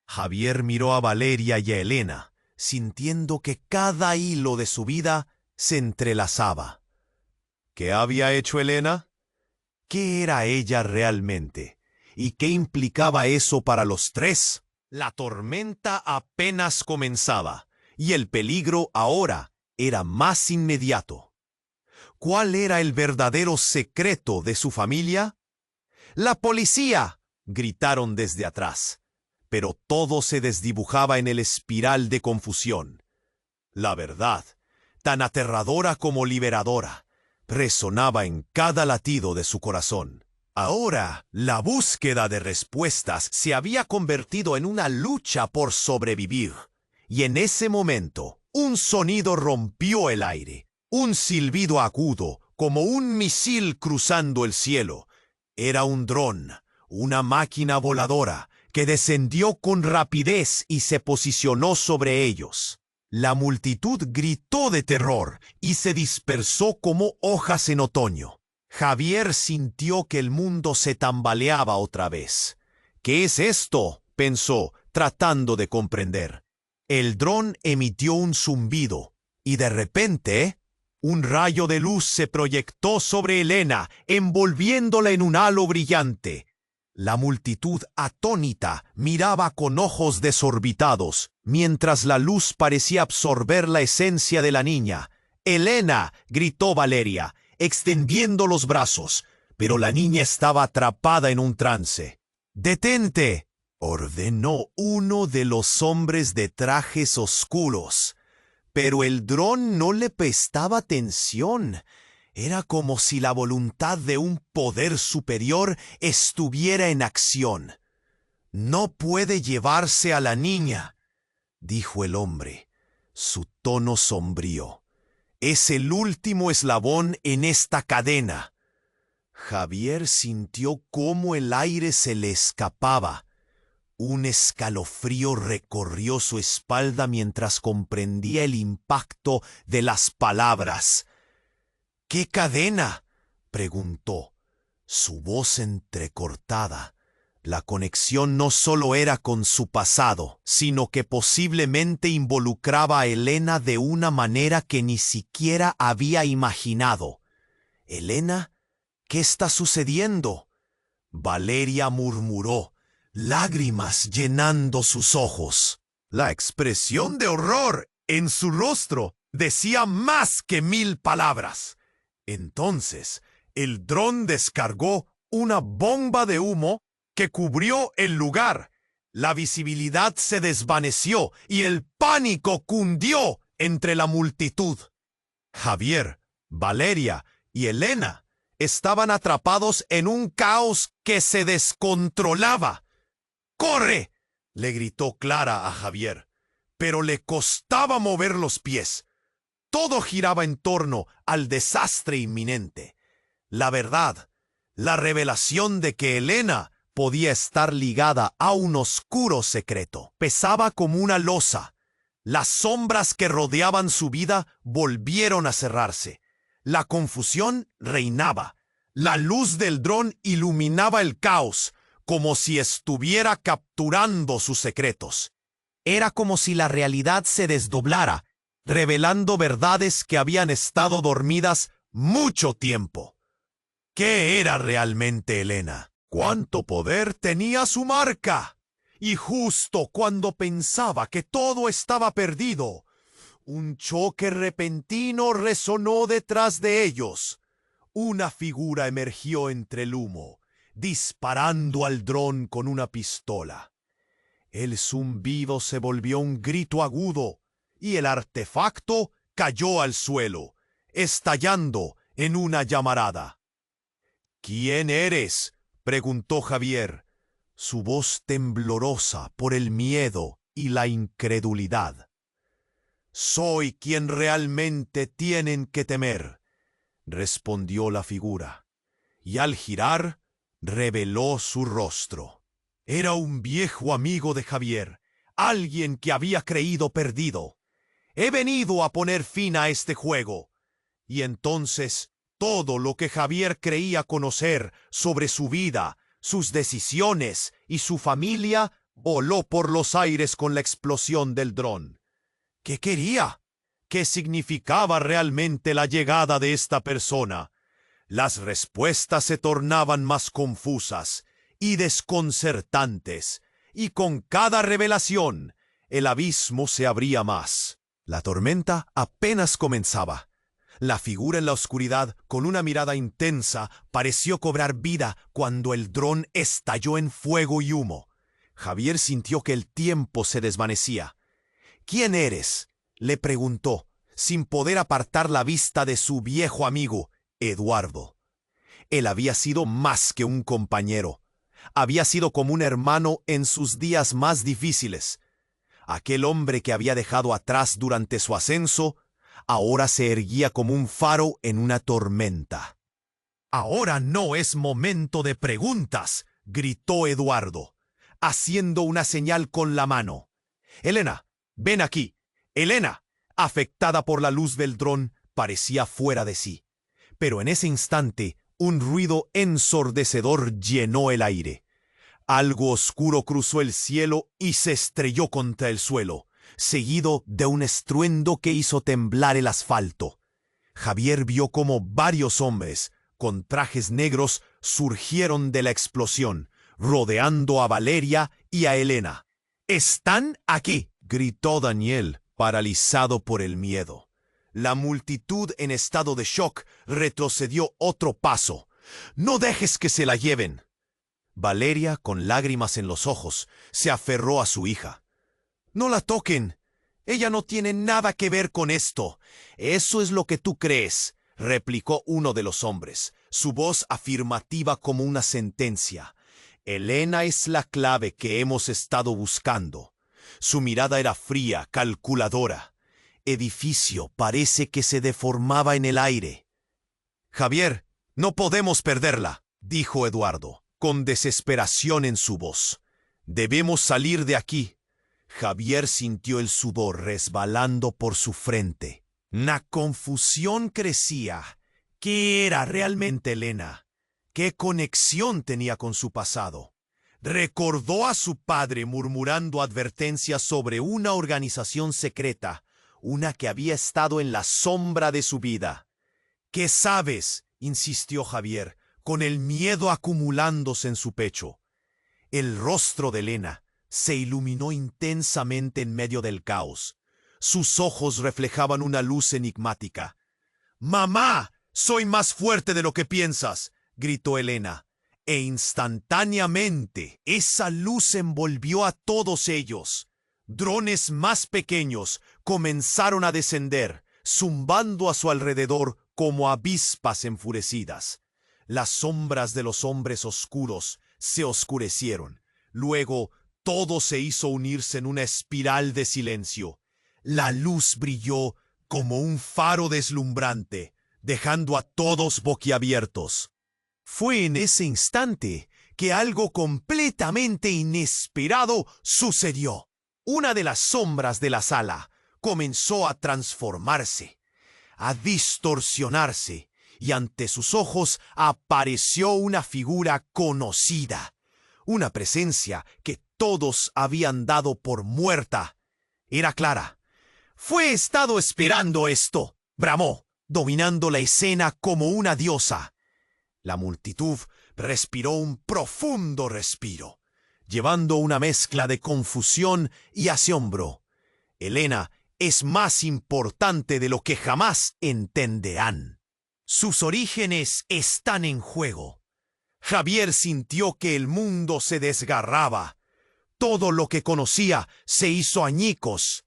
Javier miró a Valeria y a Elena, sintiendo que cada hilo de su vida se entrelazaba. ¿Qué había hecho Elena? ¿Qué era ella realmente? ¿Y qué implicaba eso para los tres? La tormenta apenas comenzaba, y el peligro ahora era más inmediato. ¿Cuál era el verdadero secreto de su familia? «¡La policía!», gritaron desde atrás, pero todo se desdibujaba en el espiral de confusión. La verdad, tan aterradora como liberadora, resonaba en cada latido de su corazón. Ahora, la búsqueda de respuestas se había convertido en una lucha por sobrevivir. Y en ese momento, un sonido rompió el aire. Un silbido agudo, como un misil cruzando el cielo. Era un dron, una máquina voladora, que descendió con rapidez y se posicionó sobre ellos. La multitud gritó de terror y se dispersó como hojas en otoño. Javier sintió que el mundo se tambaleaba otra vez. ¿Qué es esto?, pensó, tratando de comprender. El dron emitió un zumbido y de repente un rayo de luz se proyectó sobre Elena, envolviéndola en un halo brillante. La multitud atónita miraba con ojos desorbitados, mientras la luz parecía absorber la esencia de la niña. «¡Elena!», gritó Valeria, extendiendo los brazos, pero la niña estaba atrapada en un trance. «¡Detente!», ordenó uno de los hombres de trajes oscuros. Pero el dron no le prestaba atención. Era como si la voluntad de un poder superior estuviera en acción. «No puede llevarse a la niña», dijo el hombre, su tono sombrío. «Es el último eslabón en esta cadena». Javier sintió cómo el aire se le escapaba. Un escalofrío recorrió su espalda mientras comprendía el impacto de las palabras. «¿Qué cadena?», preguntó, su voz entrecortada. La conexión no solo era con su pasado, sino que posiblemente involucraba a Elena de una manera que ni siquiera había imaginado. «¿Elena? ¿Qué está sucediendo?», Valeria murmuró, lágrimas llenando sus ojos. La expresión de horror en su rostro decía más que 1000 palabras. Entonces, el dron descargó una bomba de humo que cubrió el lugar. La visibilidad se desvaneció y el pánico cundió entre la multitud. Javier, Valeria y Elena estaban atrapados en un caos que se descontrolaba. «¡Corre!», le gritó Clara a Javier, pero le costaba mover los pies. Todo giraba en torno al desastre inminente. La verdad, la revelación de que Elena podía estar ligada a un oscuro secreto, pesaba como una losa. Las sombras que rodeaban su vida volvieron a cerrarse. La confusión reinaba. La luz del dron iluminaba el caos, como si estuviera capturando sus secretos. Era como si la realidad se desdoblara, revelando verdades que habían estado dormidas mucho tiempo. ¿Qué era realmente Elena? ¿Cuánto poder tenía su marca? Y justo cuando pensaba que todo estaba perdido, un choque repentino resonó detrás de ellos. Una figura emergió entre el humo, disparando al dron con una pistola. El zumbido se volvió un grito agudo y el artefacto cayó al suelo, estallando en una llamarada. «¿Quién eres?», preguntó Javier, su voz temblorosa por el miedo y la incredulidad. «Soy quien realmente tienen que temer», respondió la figura, y al girar, reveló su rostro. Era un viejo amigo de Javier, alguien que había creído perdido. «He venido a poner fin a este juego». Y entonces todo lo que Javier creía conocer sobre su vida, sus decisiones y su familia voló por los aires con la explosión del dron. ¿Qué quería? ¿Qué significaba realmente la llegada de esta persona? Las respuestas se tornaban más confusas y desconcertantes, y con cada revelación, el abismo se abría más. La tormenta apenas comenzaba. La figura en la oscuridad, con una mirada intensa, pareció cobrar vida cuando el dron estalló en fuego y humo. Javier sintió que el tiempo se desvanecía. «¿Quién eres?», le preguntó, sin poder apartar la vista de su viejo amigo, Eduardo. Él había sido más que un compañero. Había sido como un hermano en sus días más difíciles. Aquel hombre que había dejado atrás durante su ascenso, ahora se erguía como un faro en una tormenta. «Ahora no es momento de preguntas», gritó Eduardo, haciendo una señal con la mano. «Elena, ven aquí. Elena, afectada por la luz del dron, parecía fuera de sí. Pero en ese instante, un ruido ensordecedor llenó el aire. Algo oscuro cruzó el cielo y se estrelló contra el suelo, seguido de un estruendo que hizo temblar el asfalto. Javier vio cómo varios hombres, con trajes negros, surgieron de la explosión, rodeando a Valeria y a Elena. «¡Están aquí!», gritó Daniel, paralizado por el miedo. La multitud en estado de shock retrocedió otro paso. «¡No dejes que se la lleven!». Valeria, con lágrimas en los ojos, se aferró a su hija. «No la toquen. Ella no tiene nada que ver con esto». «Eso es lo que tú crees», replicó uno de los hombres, su voz afirmativa como una sentencia. «Elena es la clave que hemos estado buscando». Su mirada era fría, calculadora. Edificio parece que se deformaba en el aire. «Javier, no podemos perderla», dijo Eduardo, con desesperación en su voz. «Debemos salir de aquí». Javier sintió el sudor resbalando por su frente. La confusión crecía. ¿Qué era realmente Elena? ¿Qué conexión tenía con su pasado? Recordó a su padre murmurando advertencias sobre una organización secreta, una que había estado en la sombra de su vida. «¿Qué sabes?», insistió Javier, con el miedo acumulándose en su pecho. El rostro de Elena se iluminó intensamente en medio del caos. Sus ojos reflejaban una luz enigmática. «¡Mamá! ¡Soy más fuerte de lo que piensas!», gritó Elena. E instantáneamente esa luz envolvió a todos ellos. Drones más pequeños comenzaron a descender, zumbando a su alrededor como avispas enfurecidas. Las sombras de los hombres oscuros se oscurecieron. Luego todo se hizo unirse en una espiral de silencio. La luz brilló como un faro deslumbrante, dejando a todos boquiabiertos. Fue en ese instante que algo completamente inesperado sucedió. Una de las sombras de la sala comenzó a transformarse, a distorsionarse, y ante sus ojos apareció una figura conocida, una presencia que todos habían dado por muerta. Era Clara. «¡Fue estado esperando esto!», bramó, dominando la escena como una diosa. La multitud respiró un profundo respiro, llevando una mezcla de confusión y asombro. Elena es más importante de lo que jamás entenderán. Sus orígenes están en juego. Javier sintió que el mundo se desgarraba. Todo lo que conocía se hizo añicos.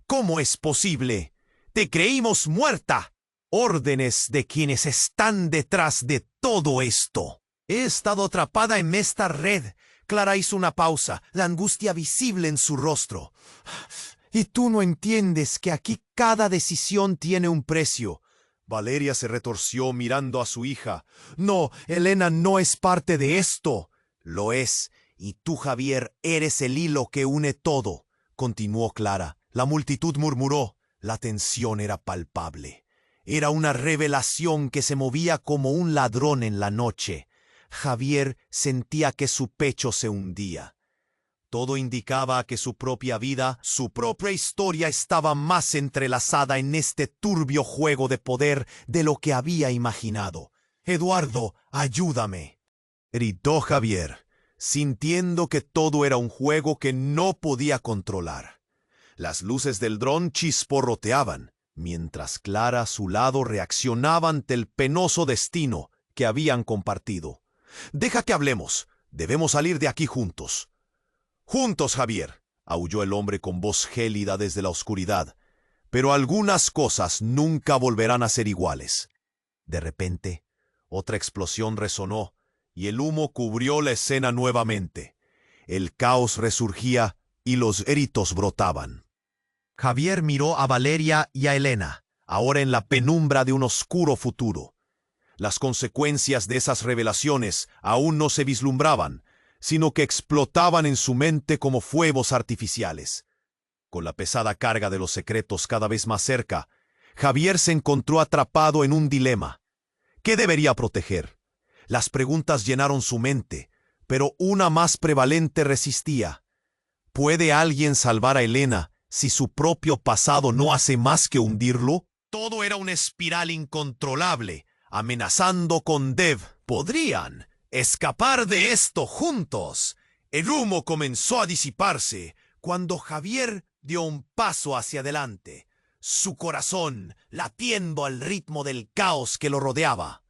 «¿Cómo es posible? Te creímos muerta». «Órdenes de quienes están detrás de todo esto». «He estado atrapada en esta red». Clara hizo una pausa, la angustia visible en su rostro. «¿Y tú no entiendes que aquí cada decisión tiene un precio?». Valeria se retorció mirando a su hija. «No, Elena no es parte de esto». «Lo es, y tú, Javier, eres el hilo que une todo», continuó Clara. La multitud murmuró. La tensión era palpable. Era una revelación que se movía como un ladrón en la noche. Javier sentía que su pecho se hundía. Todo indicaba que su propia vida, su propia historia estaba más entrelazada en este turbio juego de poder de lo que había imaginado. «Eduardo, ayúdame», gritó Javier, sintiendo que todo era un juego que no podía controlar. Las luces del dron chisporroteaban, mientras Clara a su lado reaccionaba ante el penoso destino que habían compartido. «Deja que hablemos. Debemos salir de aquí juntos». «Juntos, Javier», aulló el hombre con voz gélida desde la oscuridad. «Pero algunas cosas nunca volverán a ser iguales». De repente, otra explosión resonó, y el humo cubrió la escena nuevamente. El caos resurgía y los gritos brotaban. Javier miró a Valeria y a Elena, ahora en la penumbra de un oscuro futuro. Las consecuencias de esas revelaciones aún no se vislumbraban, sino que explotaban en su mente como fuegos artificiales. Con la pesada carga de los secretos cada vez más cerca, Javier se encontró atrapado en un dilema. ¿Qué debería proteger? Las preguntas llenaron su mente, pero una más prevalente resistía. ¿Puede alguien salvar a Elena si su propio pasado no hace más que hundirlo? Todo era una espiral incontrolable, amenazando con Dev. ¿Podrían escapar de esto juntos? El humo comenzó a disiparse cuando Javier dio un paso hacia adelante, su corazón latiendo al ritmo del caos que lo rodeaba.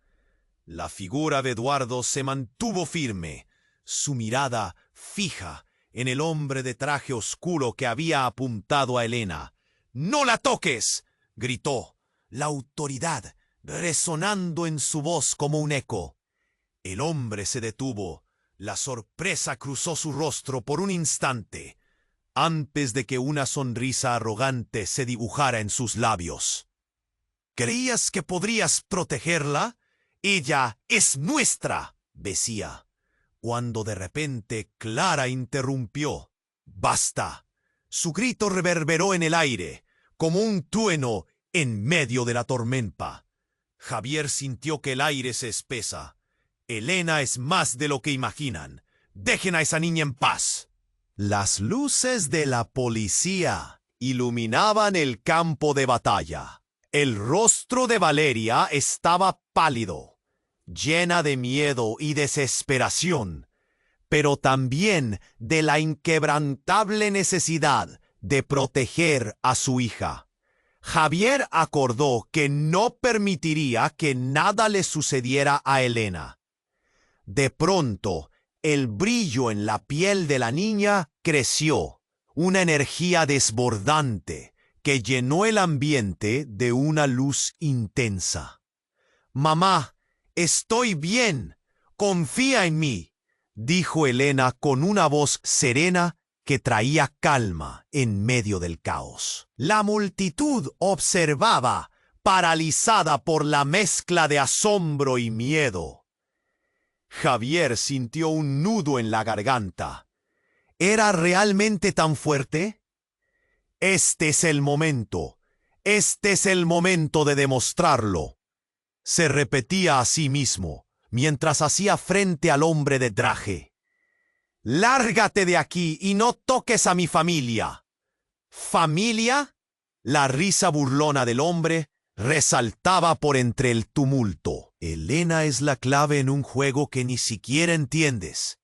La figura de Eduardo se mantuvo firme, su mirada fija en el hombre de traje oscuro que había apuntado a Elena. ¡No la toques!, gritó, la autoridad resonando en su voz como un eco. El hombre se detuvo. La sorpresa cruzó su rostro por un instante, antes de que una sonrisa arrogante se dibujara en sus labios. ¿Creías que podrías protegerla? Ella es nuestra, decía, cuando de repente Clara interrumpió. ¡Basta! Su grito reverberó en el aire, como un trueno en medio de la tormenta. Javier sintió que el aire se espesa. Elena es más de lo que imaginan. Dejen a esa niña en paz. Las luces de la policía iluminaban el campo de batalla. El rostro de Valeria estaba pálido, llena de miedo y desesperación, pero también de la inquebrantable necesidad de proteger a su hija. Javier acordó que no permitiría que nada le sucediera a Elena. De pronto, el brillo en la piel de la niña creció, una energía desbordante que llenó el ambiente de una luz intensa. «Mamá, estoy bien, confía en mí», dijo Elena con una voz serena que traía calma en medio del caos. La multitud observaba, paralizada por la mezcla de asombro y miedo. Javier sintió un nudo en la garganta. ¿Era realmente tan fuerte? Este es el momento de demostrarlo, se repetía a sí mismo, mientras hacía frente al hombre de traje. «Lárgate de aquí y no toques a mi familia». ¿Familia? La risa burlona del hombre resaltaba por entre el tumulto. Elena es la clave en un juego que ni siquiera entiendes.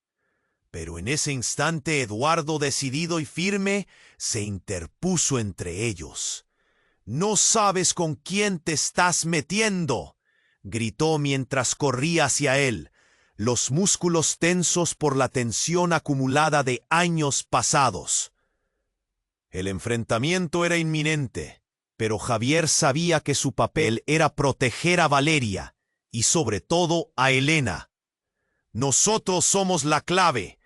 Pero en ese instante Eduardo, decidido y firme, se interpuso entre ellos. «No sabes con quién te estás metiendo», gritó mientras corría hacia él, los músculos tensos por la tensión acumulada de años pasados. El enfrentamiento era inminente, pero Javier sabía que su papel era proteger a Valeria y sobre todo a Elena. «Nosotros somos la clave»,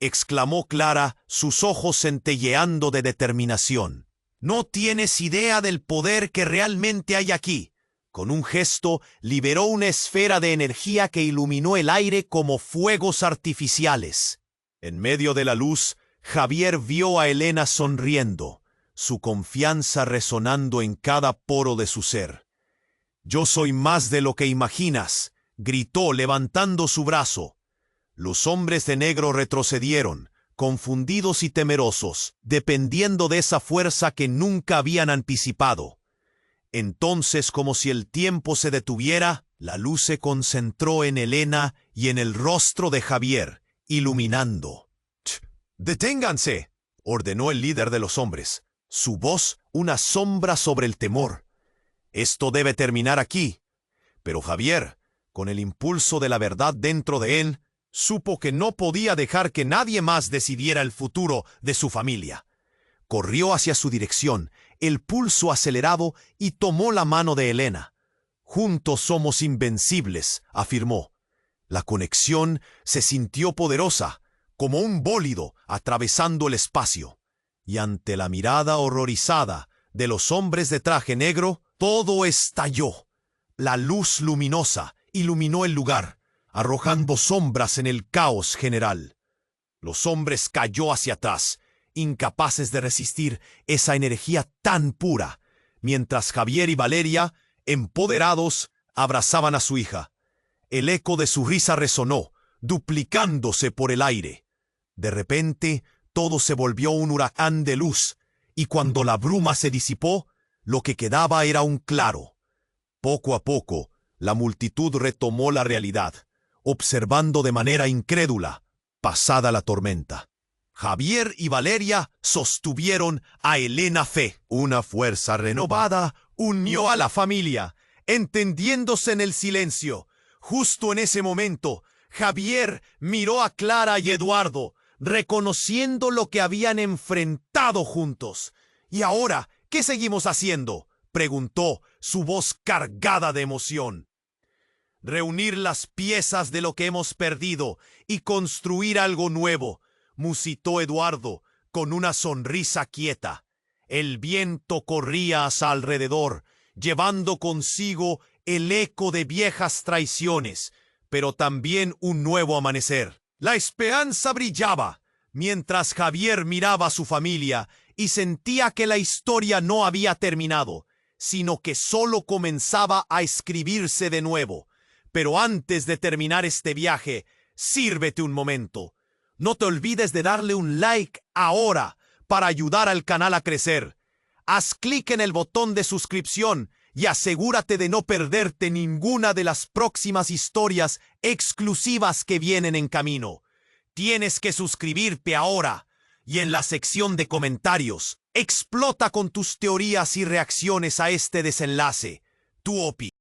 exclamó Clara, sus ojos centelleando de determinación. «No tienes idea del poder que realmente hay aquí». Con un gesto, liberó una esfera de energía que iluminó el aire como fuegos artificiales. En medio de la luz, Javier vio a Elena sonriendo, su confianza resonando en cada poro de su ser. «Yo soy más de lo que imaginas», gritó levantando su brazo. Los hombres de negro retrocedieron, confundidos y temerosos, dependiendo de esa fuerza que nunca habían anticipado. Entonces, como si el tiempo se detuviera, la luz se concentró en Elena y en el rostro de Javier, iluminando. «¡Deténganse!», ordenó el líder de los hombres, su voz una sombra sobre el temor. «Esto debe terminar aquí». Pero Javier, con el impulso de la verdad dentro de él, supo que no podía dejar que nadie más decidiera el futuro de su familia. Corrió hacia su dirección, el pulso acelerado, y tomó la mano de Elena. «Juntos somos invencibles», afirmó. La conexión se sintió poderosa, como un bólido atravesando el espacio. Y ante la mirada horrorizada de los hombres de traje negro, todo estalló. La luz luminosa iluminó el lugar, arrojando sombras en el caos general. Los hombres cayó hacia atrás, incapaces de resistir esa energía tan pura, mientras Javier y Valeria, empoderados, abrazaban a su hija. El eco de su risa resonó, duplicándose por el aire. De repente, todo se volvió un huracán de luz, y cuando la bruma se disipó, lo que quedaba era un claro. Poco a poco, la multitud retomó la realidad, observando de manera incrédula, pasada la tormenta. Javier y Valeria sostuvieron a Elena Fe. Una fuerza renovada unió a la familia, entendiéndose en el silencio. Justo en ese momento, Javier miró a Clara y Eduardo, reconociendo lo que habían enfrentado juntos. ¿Y ahora qué seguimos haciendo?, preguntó, su voz cargada de emoción. Reunir las piezas de lo que hemos perdido y construir algo nuevo, musitó Eduardo con una sonrisa quieta. El viento corría a su alrededor, llevando consigo el eco de viejas traiciones, pero también un nuevo amanecer. La esperanza brillaba, mientras Javier miraba a su familia y sentía que la historia no había terminado, sino que solo comenzaba a escribirse de nuevo. Pero antes de terminar este viaje, sírvete un momento. No te olvides de darle un like ahora para ayudar al canal a crecer. Haz clic en el botón de suscripción y asegúrate de no perderte ninguna de las próximas historias exclusivas que vienen en camino. Tienes que suscribirte ahora y en la sección de comentarios explota con tus teorías y reacciones a este desenlace. Tu opinión.